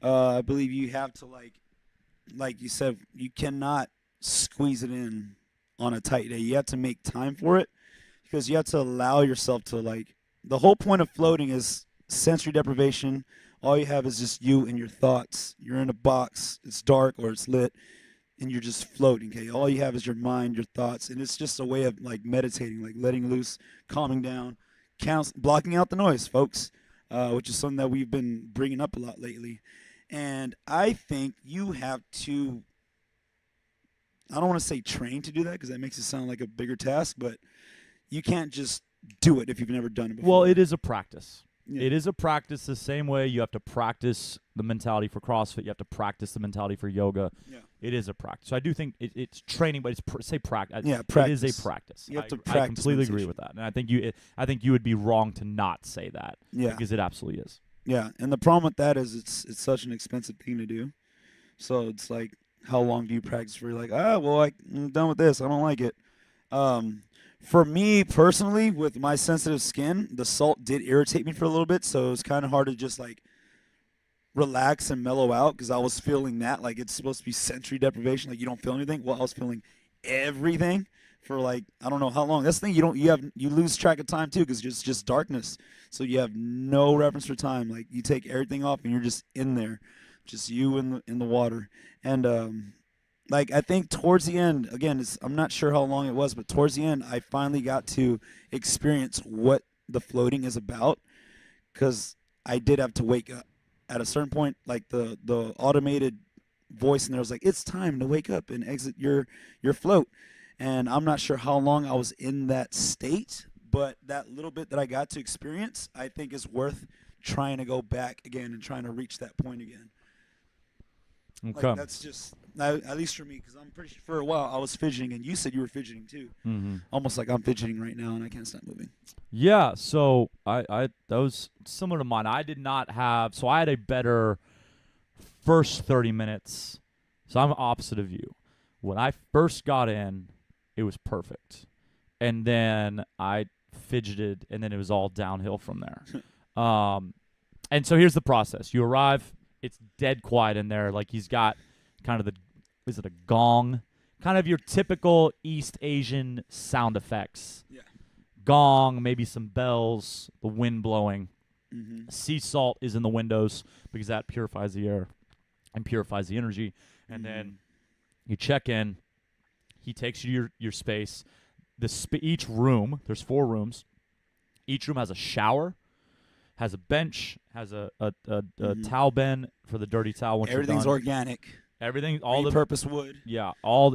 I believe you have to, like you said, you cannot squeeze it in on a tight day. You have to make time for it because you have to allow yourself to, the whole point of floating is sensory deprivation. All you have is just you and your thoughts. You're in a box, it's dark or it's lit, and you're just floating, okay? All you have is your mind, your thoughts, and it's just a way of, meditating, letting loose, calming down, blocking out the noise, folks, which is something that we've been bringing up a lot lately. And I think you have to, I don't want to say train to do that because that makes it sound like a bigger task, but you can't just do it if you've never done it before. Well, it is a practice. Yeah. It is a practice the same way you have to practice the mentality for CrossFit. You have to practice the mentality for yoga. Yeah. It is a practice. So I do think it's training, but it's practice. Yeah, practice. It is a practice. You have to I practice completely agree meditation. with that, and I think you would be wrong to not say that. Yeah. Because it absolutely is. Yeah, and the problem with that is it's such an expensive thing to do. So it's like, how long do you practice for? You're like, I'm done with this. I don't like it. For me personally, with my sensitive skin, the salt did irritate me for a little bit, so it was kind of hard to just relax and mellow out because I was feeling that it's supposed to be sensory deprivation, you don't feel anything. Well, I was feeling everything for I don't know how long. That's the thing, you lose track of time too because it's just darkness, so you have no reference for time. You take everything off and you're just in there, just you in the water. And I think towards the end, again, I'm not sure how long it was, but towards the end, I finally got to experience what the floating is about because I did have to wake up. At a certain point, the automated voice in there was like, it's time to wake up and exit your float. And I'm not sure how long I was in that state, but that little bit that I got to experience, I think is worth trying to go back again and trying to reach that point again. Okay. That's just, at least for me, because I'm pretty sure for a while I was fidgeting, and you said you were fidgeting too. Mm-hmm. Almost like I'm fidgeting right now, and I can't stop moving. Yeah, so I that was similar to mine. I did not have, so I had a better first 30 minutes. So I'm opposite of you. When I first got in, it was perfect. And then I fidgeted, and then it was all downhill from there. And so here's the process. You arrive, it's dead quiet in there. He's got kind of is it a gong? Kind of your typical East Asian sound effects. Yeah. Gong, maybe some bells, the wind blowing. Mm-hmm. Sea salt is in the windows because that purifies the air and purifies the energy. And then you check in. He takes you to your space. Each room, there's 4 rooms. Each room has a shower, has a bench, has a towel bin for the dirty towel once Everything's you're done. organic. Everything, all the repurposed wood.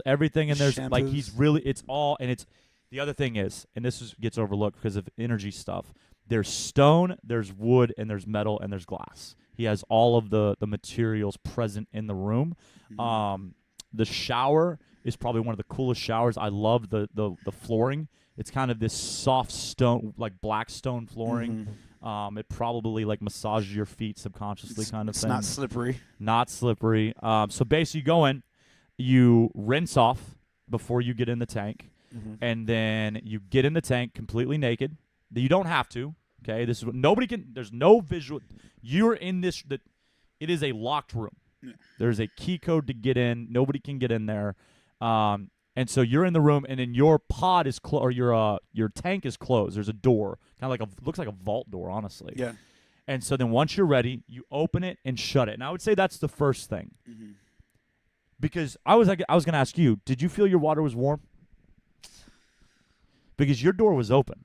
everything in there's like he's Shampoos. really it's all and it's the other thing is, and gets overlooked because of energy stuff. There's stone, there's wood, and there's metal, and there's glass. He has all of the materials present in the room. The shower is probably one of the coolest showers. I love the flooring. It's kind of this soft stone, like black stone flooring. It probably like massages your feet subconsciously, kind of it's thing. not slippery. Not slippery. So basically, you go in, you rinse off before you get in the tank, and then you get in the tank completely naked. You don't have to. Okay, this is what nobody can. There's no visual. You're in this. It is a locked room. Yeah. There's a key code to get in. Nobody can get in there. And so you're in the room, and then your pod is closed, or your tank is closed. There's a door, kind of like looks like a vault door, honestly. Yeah. And so then once you're ready, you open it and shut it. And I would say that's the first thing. Because I was going to ask you, did you feel your water was warm? Because your door was open.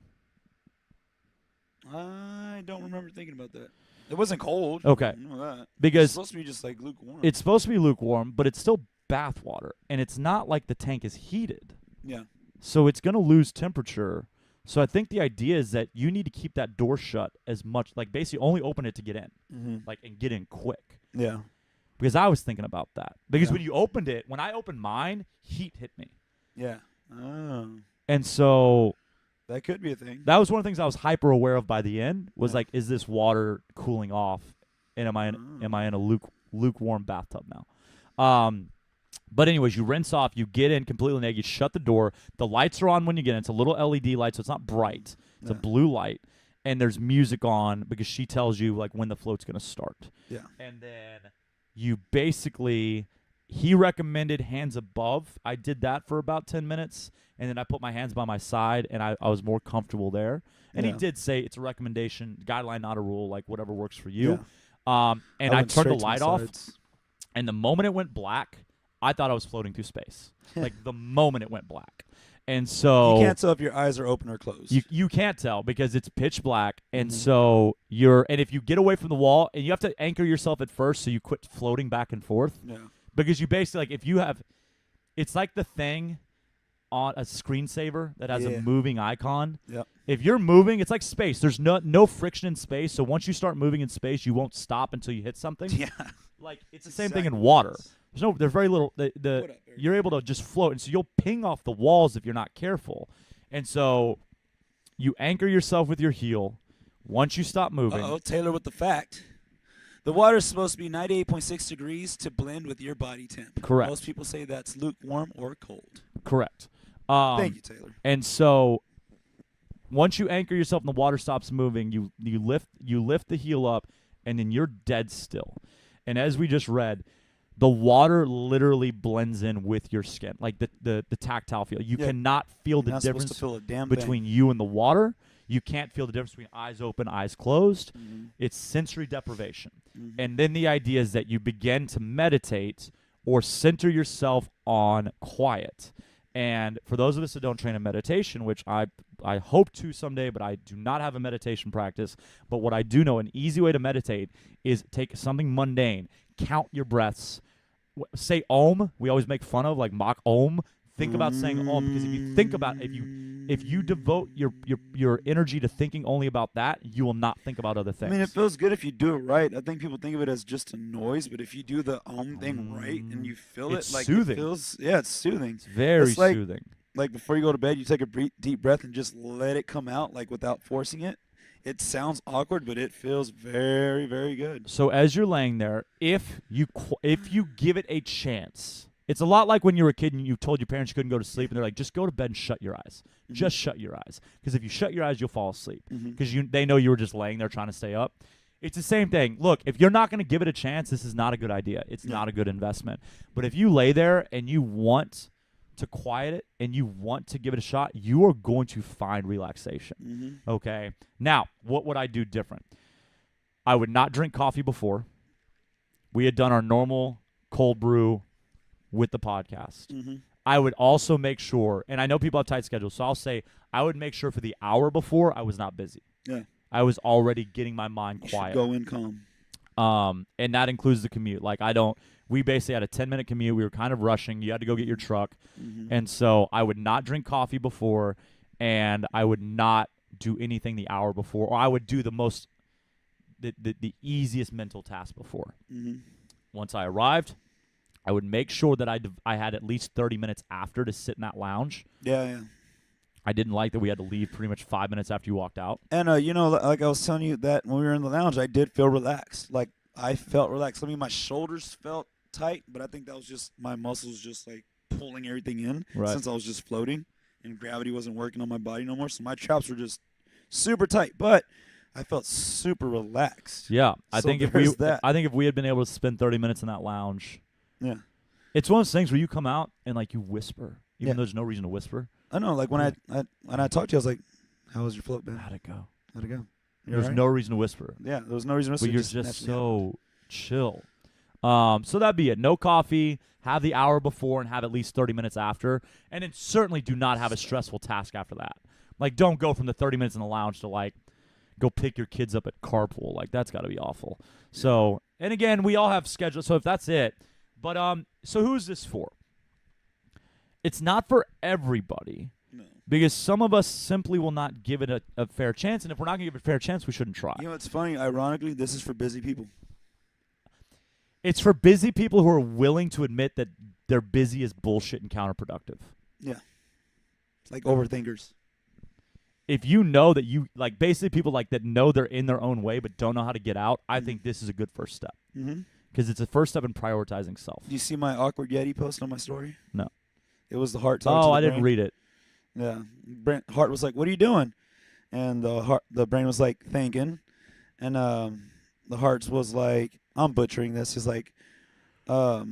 I don't remember thinking about that. It wasn't cold. Okay. I know that. Because It's supposed to be just like lukewarm. it's supposed to be lukewarm, but it's still bath water. And it's not like the tank is heated. Yeah. So it's going to lose temperature. So I think the idea is that you need to keep that door shut as much, like basically only open it to get in, like and get in quick. Yeah. Because I was thinking about that. Because Yeah. when you opened it, when I opened mine, heat hit me. Yeah. Oh. And so That could be a thing. that was one of the things I was hyper aware of by the end was Yeah. like, is this water cooling off? And am I in a lukewarm bathtub now? But anyways, you rinse off, you get in completely naked, you shut the door. The lights are on when you get in. It's a little LED light, so it's not bright. It's a blue light. And there's music on because she tells you like when the float's going to start. Yeah. And then you basically, he recommended hands above. I did that for about 10 minutes. And then I put my hands by my side, and I was more comfortable there. And he did say it's a recommendation, guideline, not a rule, like whatever works for you. Yeah. And I turned the light off, and the moment it went black, I thought I was floating through space. Like the moment it went black. And so you can't tell if your eyes are open or closed. you can't tell because it's pitch black. And so and if you get away from the wall, and you have to anchor yourself at first so you quit floating back and forth. Yeah. Because you basically, like, if you have, it's like the thing on a screensaver that has a moving icon. Yep. If you're moving, it's like space. There's no friction in space. So once you start moving in space, you won't stop until you hit something. Yeah. Like it's the same thing in water. There's very little. You're able to just float, and so you'll ping off the walls if you're not careful. And so you anchor yourself with your heel. Once you stop moving, Taylor with the fact. The water is supposed to be 98.6 degrees to blend with your body temp. Correct. Most people say that's lukewarm or cold. correct. Thank you, Taylor. And so once you anchor yourself and the water stops moving, you lift the heel up, and then you're dead still. And as we just read, the water literally blends in with your skin, like the tactile feel. You cannot feel the difference between you and the water. You can't feel the difference between eyes open, eyes closed. It's sensory deprivation. And then the idea is that you begin to meditate or center yourself on quiet. And for those of us that don't train in meditation, which I hope to someday, but I do not have a meditation practice. But what I do know, an easy way to meditate is take something mundane, count your breaths, say Om. We always make fun of, like mock Om. Think about saying Om, because if you think about if you devote your energy to thinking only about that, you will not think about other things. I mean, it feels good if you do it right. I think people think of it as just a noise, but if you do the thing right and you feel it's it, like soothing. it feels, it's soothing. It's very It's like, soothing. Like before you go to bed, you take a deep breath and just let it come out, like without forcing it. It sounds awkward, but it feels very, very good. So as you're laying there, if you give it a chance, it's a lot like when you were a kid and you told your parents you couldn't go to sleep, and they're like, just go to bed and shut your eyes. Just shut your eyes. Because if you shut your eyes, you'll fall asleep. Because they know you were just laying there trying to stay up. It's the same thing. Look, if you're not going to give it a chance, this is not a good idea. It's not a good investment. But if you lay there and you want to quiet it and you want to give it a shot, you are going to find relaxation. Okay? Now, what would I do different? I would not drink coffee before. We had done our normal cold brew with the podcast. I would also make sure, and I know people have tight schedules, so I'll say I would make sure for the hour before I was not busy. Yeah. I was already getting my mind quiet. Go in calm. And that includes the commute. Like we basically had a 10-minute commute. We were kind of rushing. You had to go get your truck. Mm-hmm. And so I would not drink coffee before, and I would not do anything the hour before, or I would do the easiest mental task before. Mm-hmm. Once I arrived, I would make sure that I had at least 30 minutes after to sit in that lounge. Yeah. I didn't like that we had to leave pretty much 5 minutes after you walked out. And like I was telling you that when we were in the lounge, I did feel relaxed. Like I felt relaxed. I mean, my shoulders felt tight, but I think that was just my muscles just like pulling everything in since I was just floating and gravity wasn't working on my body no more. So my traps were just super tight, but I felt super relaxed. Yeah, I think if we had been able to spend 30 minutes in that lounge, yeah, it's one of those things where you come out and like you whisper, even though there's no reason to whisper. I know. Like when I talked to you, I was like, "How was your float, man? How'd it go? There's no reason to whisper. Yeah, there was no reason to whisper. But you're just so chill. So that'd be it. No coffee. Have the hour before and have at least 30 minutes after. And then certainly do not have a stressful task after that. Like, don't go from the 30 minutes in the lounge to, like, go pick your kids up at carpool. Like, that's got to be awful. So, and again, we all have schedules. So if that's it. But, so who's this for? It's not for everybody. No. Because some of us simply will not give it a fair chance. And if we're not going to give it a fair chance, we shouldn't try. You know, it's funny. Ironically, this is for busy people. It's for busy people who are willing to admit that they're busy is bullshit and counterproductive. Yeah. It's like overthinkers. If you know that you, like, basically people like that know they're in their own way but don't know how to get out, I think this is a good first step. Mm-hmm. Because it's a first step in prioritizing self. Do you see my awkward Yeti post on my story? No. It was the heart talk to Oh, the I didn't brain. read it. Yeah. Heart was like, "What are you doing?" And the brain was like, "Thinking." And the heart was like, I'm butchering this. He's like, fuck.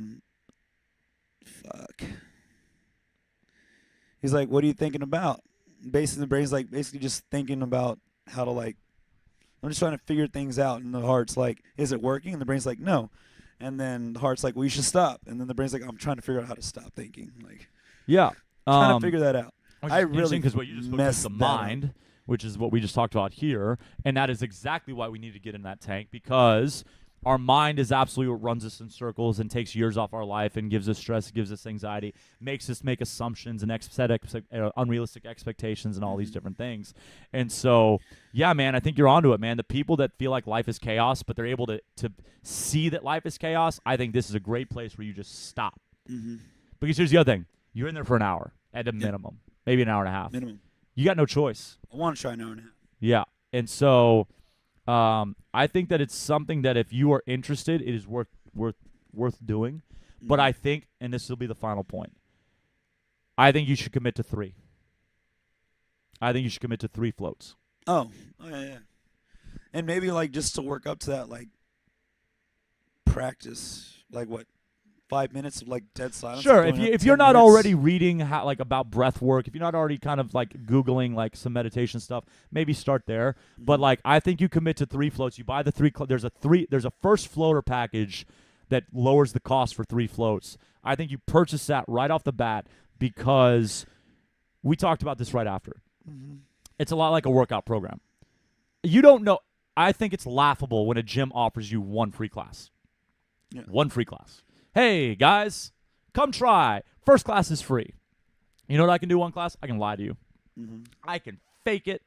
He's like, "What are you thinking about?" Basically, the brain's like basically just thinking about how to, like, I'm just trying to figure things out. And the heart's like, "Is it working?" And the brain's like, "No." And then the heart's like, "Well, you should stop." And then the brain's like, "I'm trying to figure out how to stop thinking." Like, Yeah. trying to figure that out. I really, because what you just spoke to is the mind, which is what we just talked about here, and that is exactly why we need to get in that tank, because our mind is absolutely what runs us in circles and takes years off our life and gives us stress, gives us anxiety, makes us make assumptions and set unrealistic expectations and all these different things. And so, yeah, man, I think you're onto it, man. The people that feel like life is chaos, but they're able to see that life is chaos, I think this is a great place where you just stop. Mm-hmm. Because here's the other thing. You're in there for an hour at a minimum, maybe an hour and a half. Minimum. You got no choice. I want to try an hour and a half. Yeah. And so I think that it's something that if you are interested, it is worth doing. Mm-hmm. But I think, and this will be the final point, I think you should commit to 3. I think you should commit to 3 floats. Oh yeah. And maybe, like, just to work up to that, like, practice, like, what, 5 minutes of, like, dead silence? Sure. If you're not already reading about breath work, if you're not already kind of like Googling like some meditation stuff, maybe start there. Mm-hmm. But, like, I think you commit to 3 floats. You buy the 3. There's a first floater package that lowers the cost for 3 floats. I think you purchase that right off the bat, because we talked about this right after. Mm-hmm. It's a lot like a workout program. You don't know. I think it's laughable when a gym offers you 1 free class. Yeah. 1 free class. Hey, guys, come try. First class is free. You know what I can do 1 class? I can lie to you. Mm-hmm. I can fake it.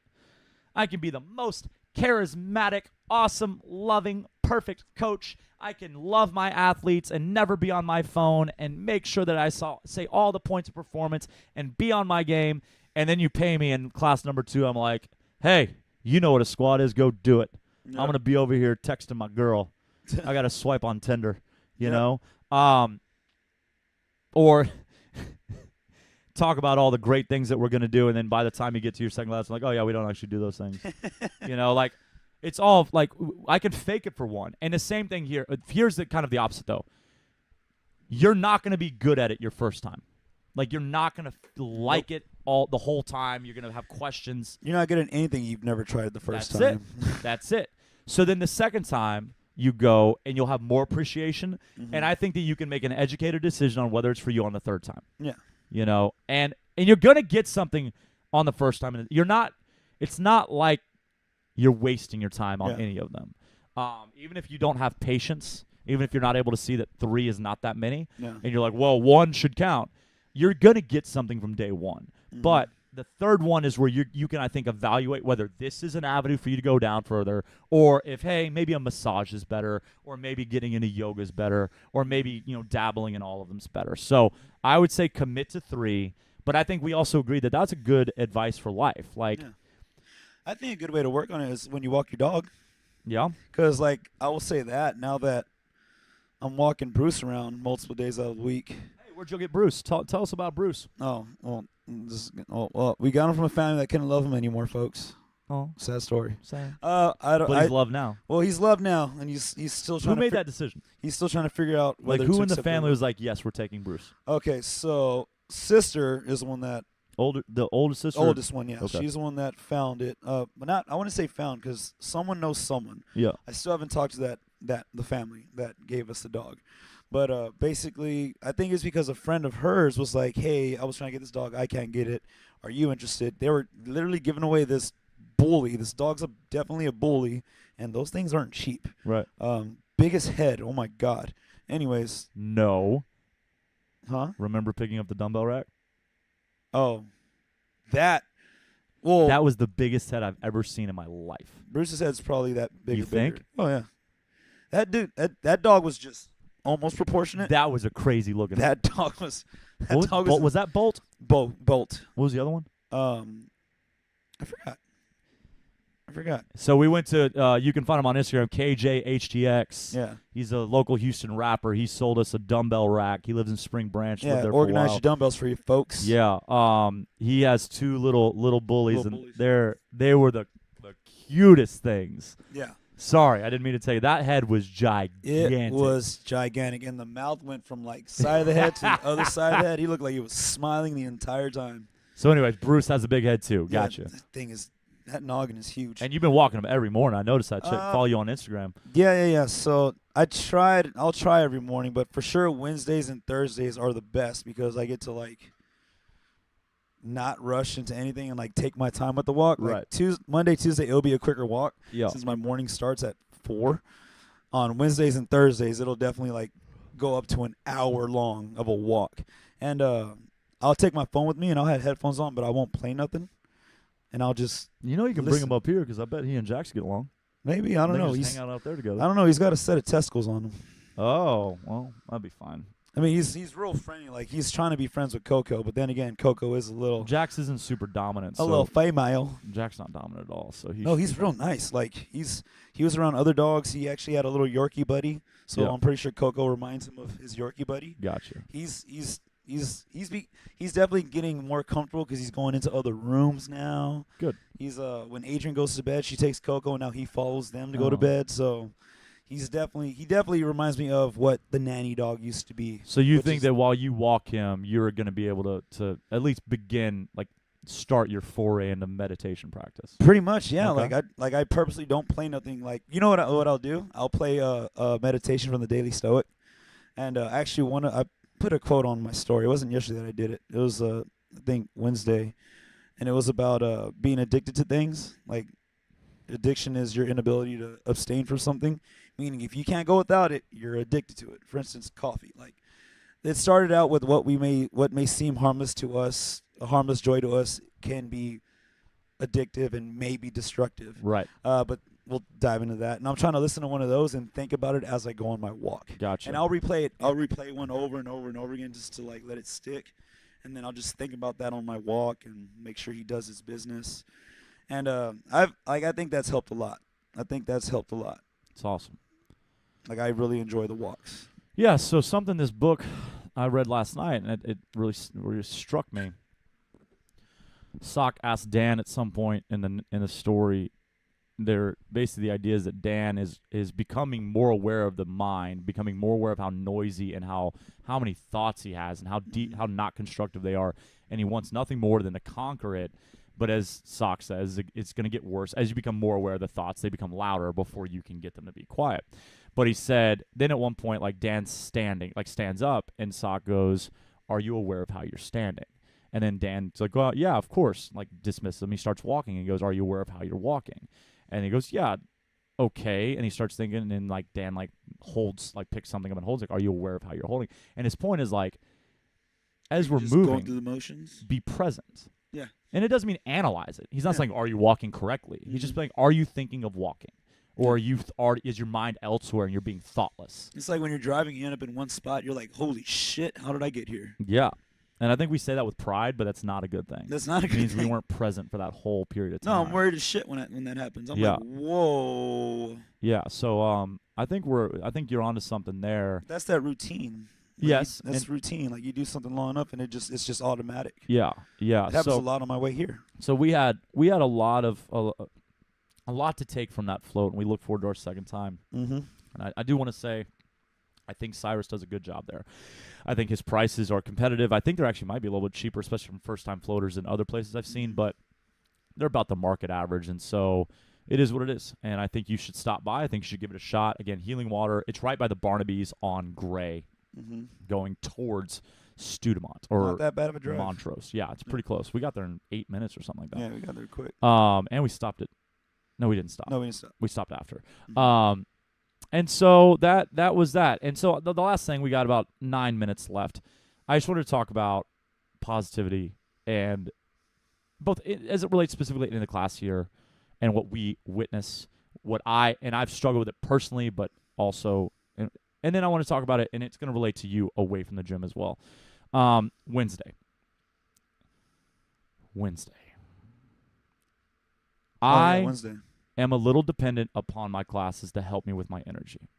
I can be the most charismatic, awesome, loving, perfect coach. I can love my athletes and never be on my phone and make sure that I say all the points of performance and be on my game. And then you pay me in class number 2. I'm like, hey, you know what a squat is. Go do it. Yep. I'm going to be over here texting my girl. I got to swipe on Tinder, you know? Or talk about all the great things that we're going to do, and then by the time you get to your second class, I'm like, oh, yeah, we don't actually do those things. You know, like, it's all, like, I can fake it for 1. And the same thing here. Here's the kind of the opposite, though. You're not going to be good at it your first time. Like, you're not going to like it the whole time. You're going to have questions. You're not good at anything you've never tried the first time. That's it. That's it. So then the second time, you go and you'll have more appreciation. Mm-hmm. And I think that you can make an educated decision on whether it's for you on the third time. Yeah. You know, and you're going to get something on the first time. It's not like you're wasting your time on any of them. Even if you don't have patience, even if you're not able to see that 3 is not that many, Yeah. and you're like, well, 1 should count, you're going to get something from day 1. But the third one is where you can, I think, evaluate whether this is an avenue for you to go down further, or if, hey, maybe a massage is better, or maybe getting into yoga is better, or maybe, dabbling in all of them is better. So I would say commit to 3, but I think we also agree that that's a good advice for life. Like, Yeah. I think a good way to work on it is when you walk your dog. yeah, Because, like, I will say that now that I'm walking Bruce around multiple days out of the week. hey, where'd you get Bruce? Tell us about Bruce. Well, we got him from a family that couldn't love him anymore, folks. Oh, Sad story. sad. I don't. But he's loved now. Well, he's loved now, and he's still trying. Who made that decision? He's still trying to figure out Like, whether who to in the accept family it or was like, yes, we're taking Bruce? not. Okay, so sister is the one that The oldest sister? oldest one, yeah. Okay. She's the one that found it. But not. I want to say found because someone knows someone. Yeah. I still haven't talked to the family that gave us the dog. But basically, I think it's because a friend of hers was like, hey, I was trying to get this dog. I can't get it. Are you interested? They were literally giving away this bully. This dog's definitely a bully, and those things aren't cheap. Right. Biggest head. Oh, my God. Anyways. No. Huh? Remember picking up the dumbbell rack? Oh. That. Well, That was the biggest head I've ever seen in my life. Bruce's head's probably that big. You or bigger. think? Oh, yeah. That dude, that dog was just almost proportionate. That was a crazy looking. That dog was. That What dog was that Bolt? Bolt. What was the other one? I forgot. So we went to. You can find him on Instagram, KJHTX. Yeah. He's a local Houston rapper. He sold us a dumbbell rack. He lives in Spring Branch. Lived Yeah. there Organize for a your while. dumbbells for you folks. Yeah. He has 2 little bullies, Little and bullies. they were the cutest things. Yeah. Sorry, I didn't mean to tell you. That head was gigantic. It was gigantic, and the mouth went from like side of the head to the other side of the head. He looked like he was smiling the entire time. So, anyways, Bruce has a big head too. Gotcha. Yeah, that noggin is huge. And you've been walking him every morning. I noticed that. Check, Uh, follow you on Instagram. Yeah. So I'll try every morning, but for sure Wednesdays and Thursdays are the best because I get to like not rush into anything and like take my time with the walk. Like Right. Monday, Tuesday, it'll be a quicker walk Yeah. since my morning starts at 4. On Wednesdays and Thursdays, it'll definitely like go up to an hour long of a walk. And I'll take my phone with me and I'll have headphones on, but I won't play nothing. And I'll just You know you can bring him up here because I bet he and Jax get along. maybe I don't They know. can He's hang out there together. I don't know. He's got a set of testicles on him. Oh, well, that'd be fine. I mean, he's real friendly. Like he's trying to be friends with Coco, but then again, Coco is a little Jax isn't super dominant. So little female. Jack's not dominant at all. So No, he's real nice. Like he was around other dogs. He actually had a little Yorkie buddy. So Yeah. I'm pretty sure Coco reminds him of his Yorkie buddy. Gotcha. He's definitely getting more comfortable because he's going into other rooms now. Good. He's when Adrian goes to bed, she takes Coco, and now he follows them to go to Oh. bed. So he definitely reminds me of what the nanny dog used to be. So you which think is- that while you walk him, you're going to be able to at least begin, like, start your foray into meditation practice? Pretty much, yeah. Okay. I purposely don't play nothing. Like you know what I'll do? I'll play a meditation from the Daily Stoic, and actually I put a quote on my story. It wasn't yesterday that I did it. It was I think Wednesday, and it was about being addicted to things. Like addiction is your inability to abstain from something, meaning if you can't go without it, you're addicted to it. For instance, coffee. Like it started out with what may seem harmless to us, a harmless joy to us, can be addictive and maybe destructive. Right. But we'll dive into that. And I'm trying to listen to one of those and think about it as I go on my walk. Gotcha. And I'll replay it. I'll replay one over and over and over again just to like let it stick. And then I'll just think about that on my walk and make sure he does his business. And I think that's helped a lot. It's awesome. Like I really enjoy the walks. Yeah, so something this book I read last night, and it really struck me. Sock asked Dan at some point in the story. Basically the idea is that Dan is becoming more aware of the mind, becoming more aware of how noisy and how many thoughts he has and how deep, how not constructive they are, and he wants nothing more than to conquer it. But as Sock says, it's going to get worse as you become more aware of the thoughts. They become louder before you can get them to be quiet. But he said, then at one point, like Dan stands up, and Sock goes, "Are you aware of how you're standing?" And then Dan's like, "Well, yeah, of course." Like dismisses him. He starts walking and goes, "Are you aware of how you're walking?" And he goes, "Yeah, okay, and he starts thinking, and like Dan like picks something up and holds, like, are you aware of how you're holding? And his point is like, as You're we're just going moving, through the motions. be present. Yeah. And it doesn't mean analyze it. He's not saying, are you walking correctly? He's just saying, are you thinking of walking? Or is your mind elsewhere and you're being thoughtless? It's like when you're driving, you end up in one spot. You're like, holy shit, how did I get here? Yeah. And I think we say that with pride, but that's not a good thing. That's not a It good means thing. we weren't present for that whole period of time. No, I'm worried as shit when that happens. I'm like, whoa. Yeah. So I think you're onto something there. That's that routine. Like Yes. that's routine. Like you do something long enough and it's just automatic. Yeah. Yeah. It happens a lot on my way here. So we had a lot to take from that float, and we look forward to our second time. Mm-hmm. And I do want to say, I think Cyrus does a good job there. I think his prices are competitive. I think there actually might be a little bit cheaper, especially from first-time floaters than other places I've seen, but they're about the market average, and so it is what it is. And I think you should stop by. I think you should give it a shot. Again, Healing Water. It's right by the Barnaby's on Gray, going towards Studemont or not that bad of a drive. Montrose. Yeah, it's pretty close. We got there in 8 minutes or something like that. Yeah, we got there quick. And we stopped it. No, we didn't stop. No, we didn't stop. We stopped after. And so that was that. And so the last thing, we got about 9 minutes left. I just wanted to talk about positivity and both as it relates specifically in the class here and what we witness, and I've struggled with it personally, but also, and then I want to talk about it, and it's going to relate to you away from the gym as well. Wednesday. Wednesday. Am a little dependent upon my classes to help me with my energy.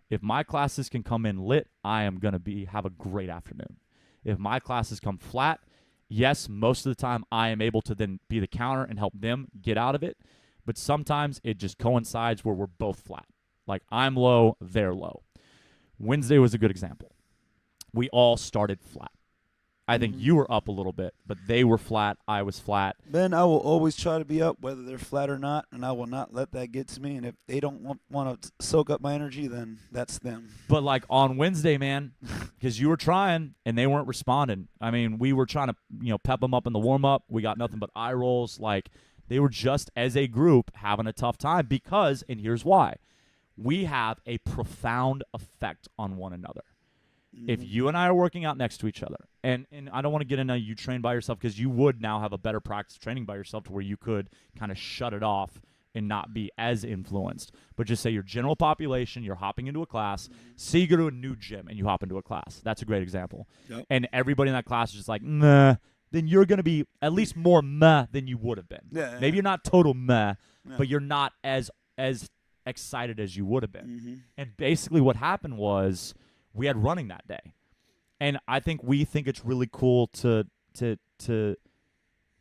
If my classes can come in lit, I am going to have a great afternoon. If my classes come flat, yes, most of the time I am able to then be the counter and help them get out of it, but sometimes it just coincides where we're both flat. Like I'm low, they're low. Wednesday was a good example. We all started flat. I think you were up a little bit, but they were flat. I was flat. Ben, I will always try to be up, whether they're flat or not, and I will not let that get to me. And if they don't want to soak up my energy, then that's them. But like on Wednesday, man, because you were trying and they weren't responding. I mean, we were trying to pep them up in the warm up. We got nothing but eye rolls. Like they were just as a group having a tough time because, and here's why, we have a profound effect on one another. If you and I are working out next to each other, and I don't want to get into you train by yourself because you would now have a better practice training by yourself to where you could kind of shut it off and not be as influenced. But just say your general population, you're hopping into a class, say you go to a new gym and you hop into a class. That's a great example. Yep. And everybody in that class is just like, meh. Then you're going to be at least more meh than you would have been. Yeah. Maybe you're not total meh, but you're not as excited as you would have been. And basically what happened was we had running that day. And I think we think it's really cool to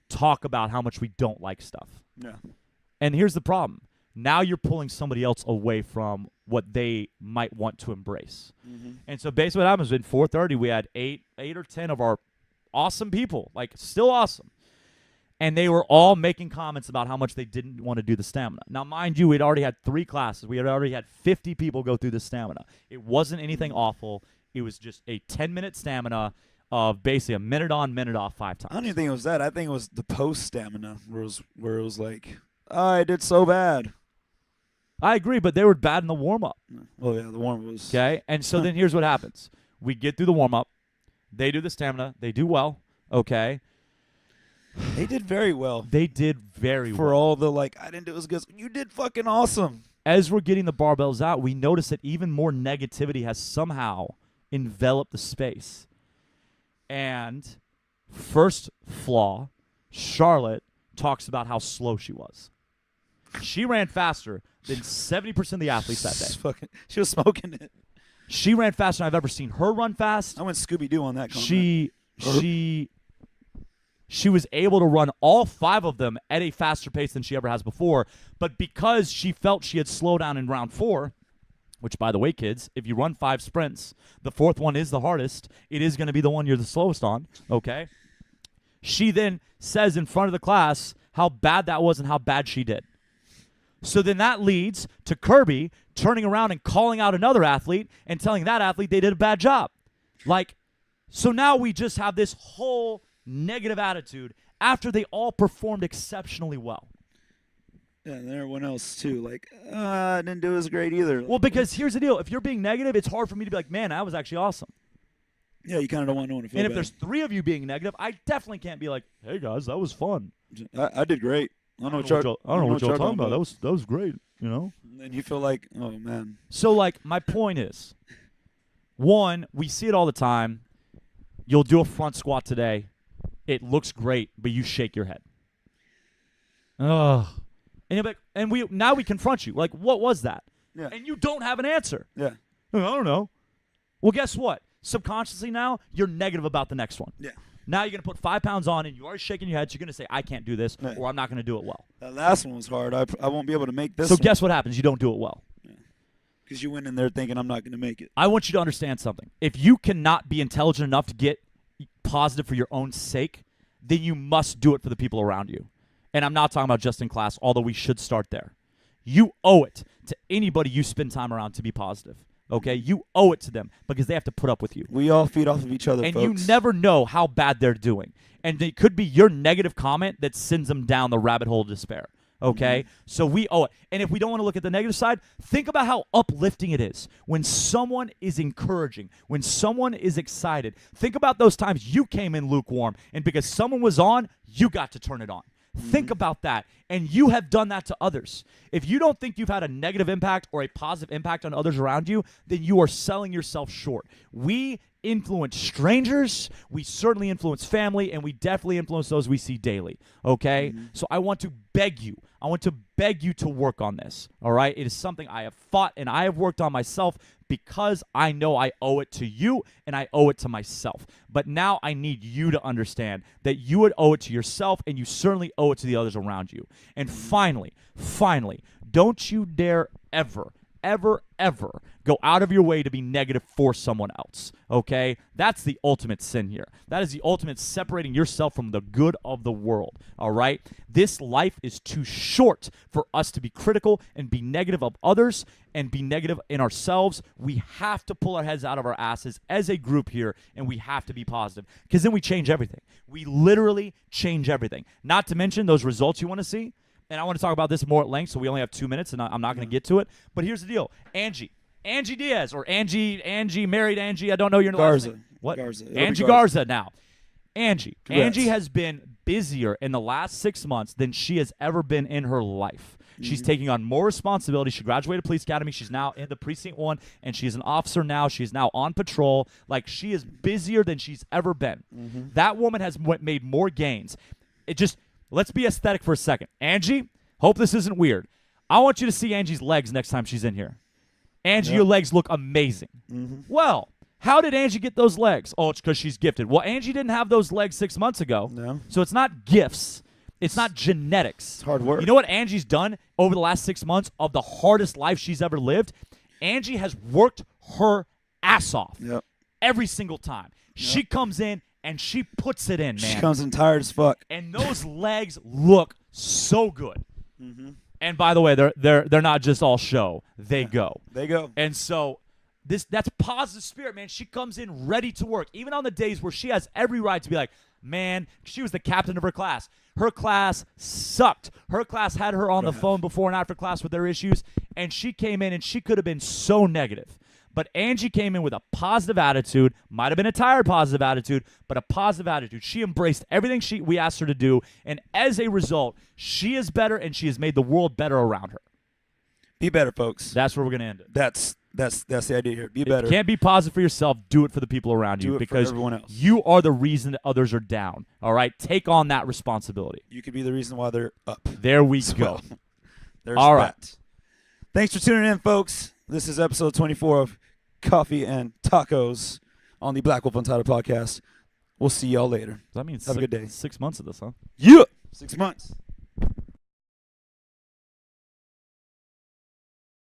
talk about how much we don't like stuff. Yeah. And here's the problem. Now you're pulling somebody else away from what they might want to embrace. And so basically what happens, in 4:30, we had eight or 10 of our awesome people, like still awesome. And they were all making comments about how much they didn't want to do the stamina. Now, mind you, we'd already had 3 classes. We had already had 50 people go through the stamina. It wasn't anything awful. It was just a 10-minute stamina of basically a minute on, minute off 5 times. I don't even think it was that. I think it was the post stamina where it was like, oh, I did so bad. I agree, but they were bad in the warm-up. Well, yeah, the warm-up was. Okay, and so then here's what happens. We get through the warm-up. They do the stamina. They do well. Okay. They did very well. They did very well. For all the, I didn't do as good. You did fucking awesome. As we're getting the barbells out, we notice that even more negativity has somehow enveloped the space. And first flaw, Charlotte talks about how slow she was. She ran faster than 70% of the athletes that day. She was smoking it. She ran faster than I've ever seen her run fast. I went Scooby-Doo on that comment. She was able to run all 5 of them at a faster pace than she ever has before. But because she felt she had slowed down in round 4, which, by the way, kids, if you run 5 sprints, the 4th one is the hardest. It is going to be the one you're the slowest on, okay? She then says in front of the class how bad that was and how bad she did. So then that leads to Kirby turning around and calling out another athlete and telling that athlete they did a bad job. So now we just have this whole negative attitude after they all performed exceptionally well. Yeah, and everyone else too. Like, I didn't do as great either. Well, because here's the deal. If you're being negative, it's hard for me to be like, man, that was actually awesome. Yeah, you kind of don't want no one to feel And if bad. there's 3 of you being negative, I definitely can't be like, hey, guys, that was fun. I did great. I don't know what y'all talking about. That was great, you know? And you feel like, oh, man. So, like, my point is, 1, we see it all the time. You'll do a front squat today. It looks great, but you shake your head. Ugh. And you're like, and now we confront you. Like, what was that? Yeah. And you don't have an answer. Yeah. I don't know. Well, guess what? Subconsciously now, you're negative about the next one. Yeah. Now you're going to put 5 pounds on, and you're already shaking your head, so you're going to say, I can't do this, Yeah. or I'm not going to do it well. That last one was hard. I won't be able to make this So one. guess what happens? You don't do it well. Because you went in there thinking I'm not going to make it. I want you to understand something. If you cannot be intelligent enough to get positive for your own sake, then you must do it for the people around you. And I'm not talking about just in class, although we should start there. You owe it to anybody you spend time around to be positive. Okay? You owe it to them because they have to put up with you. We all feed off of each other, And folks. you never know how bad they're doing. And it could be your negative comment that sends them down the rabbit hole of despair. Okay? So we owe it. And if we don't want to look at the negative side, think about how uplifting it is when someone is encouraging, when someone is excited. Think about those times you came in lukewarm, and because someone was on, you got to turn it on. Think about that. And you have done that to others. If you don't think you've had a negative impact or a positive impact on others around you, then you are selling yourself short. We influence strangers, we certainly influence family, and we definitely influence those we see daily. Okay? So I want to beg you. I want to beg you to work on this. All right? It is something I have fought and I have worked on myself because I know I owe it to you and I owe it to myself. But now I need you to understand that you would owe it to yourself and you certainly owe it to the others around you. And finally, don't you dare ever go out of your way to be negative for someone else, okay? That's the ultimate sin here. That is the ultimate separating yourself from the good of the world, all right? This life is too short for us to be critical and be negative of others and be negative in ourselves. We have to pull our heads out of our asses as a group here, and we have to be positive because then we change everything. We literally change everything. Not to mention those results you want to see. And I want to talk about this more at length, so we only have 2 minutes, and I'm not going to get to it. But here's the deal. Angie Diaz, or Angie, married Angie. I don't know your last name. What? Garza. Angie Garza now. Congrats. Angie has been busier in the last 6 months than she has ever been in her life. She's taking on more responsibility. She graduated police academy. She's now in the precinct 1, and she's an officer now. She's now on patrol. Like, she is busier than she's ever been. That woman has made more gains. Let's be aesthetic for a second. Angie, hope this isn't weird. I want you to see Angie's legs next time she's in here. Angie, your legs look amazing. Well, how did Angie get those legs? Oh, it's because she's gifted. Well, Angie didn't have those legs 6 months ago. No. So it's not gifts. It's not genetics. It's hard work. You know what Angie's done over the last 6 months of the hardest life she's ever lived? Angie has worked her ass off every single time. She comes in and she puts it in, man. She comes in tired as fuck. And those legs look so good. And by the way, they're not just all show. They go. They go. And so that's positive spirit, man. She comes in ready to work. Even on the days where she has every right to be like, man, she was the captain of her class. Her class sucked. Her class had her on the phone before and after class with their issues, and she came in and she could have been so negative. But Angie came in with a positive attitude, might have been a tired positive attitude, but a positive attitude. She embraced everything we asked her to do, and as a result, she is better and she has made the world better around her. Be better, folks. That's where we're going to end it. That's the idea here. Be better. If you can't be positive for yourself, do it for the people around you Do it because for everyone else. you are the reason that others are down. All right? Take on that responsibility. You could be the reason why they're up. There we So, go. There's All right. that. Thanks for tuning in, folks. This is episode 24 of Coffee and Tacos on the Black Wolf Untitled podcast. We'll see y'all later. That means Have a good day. 6 months of this, huh? Yeah. 6 months.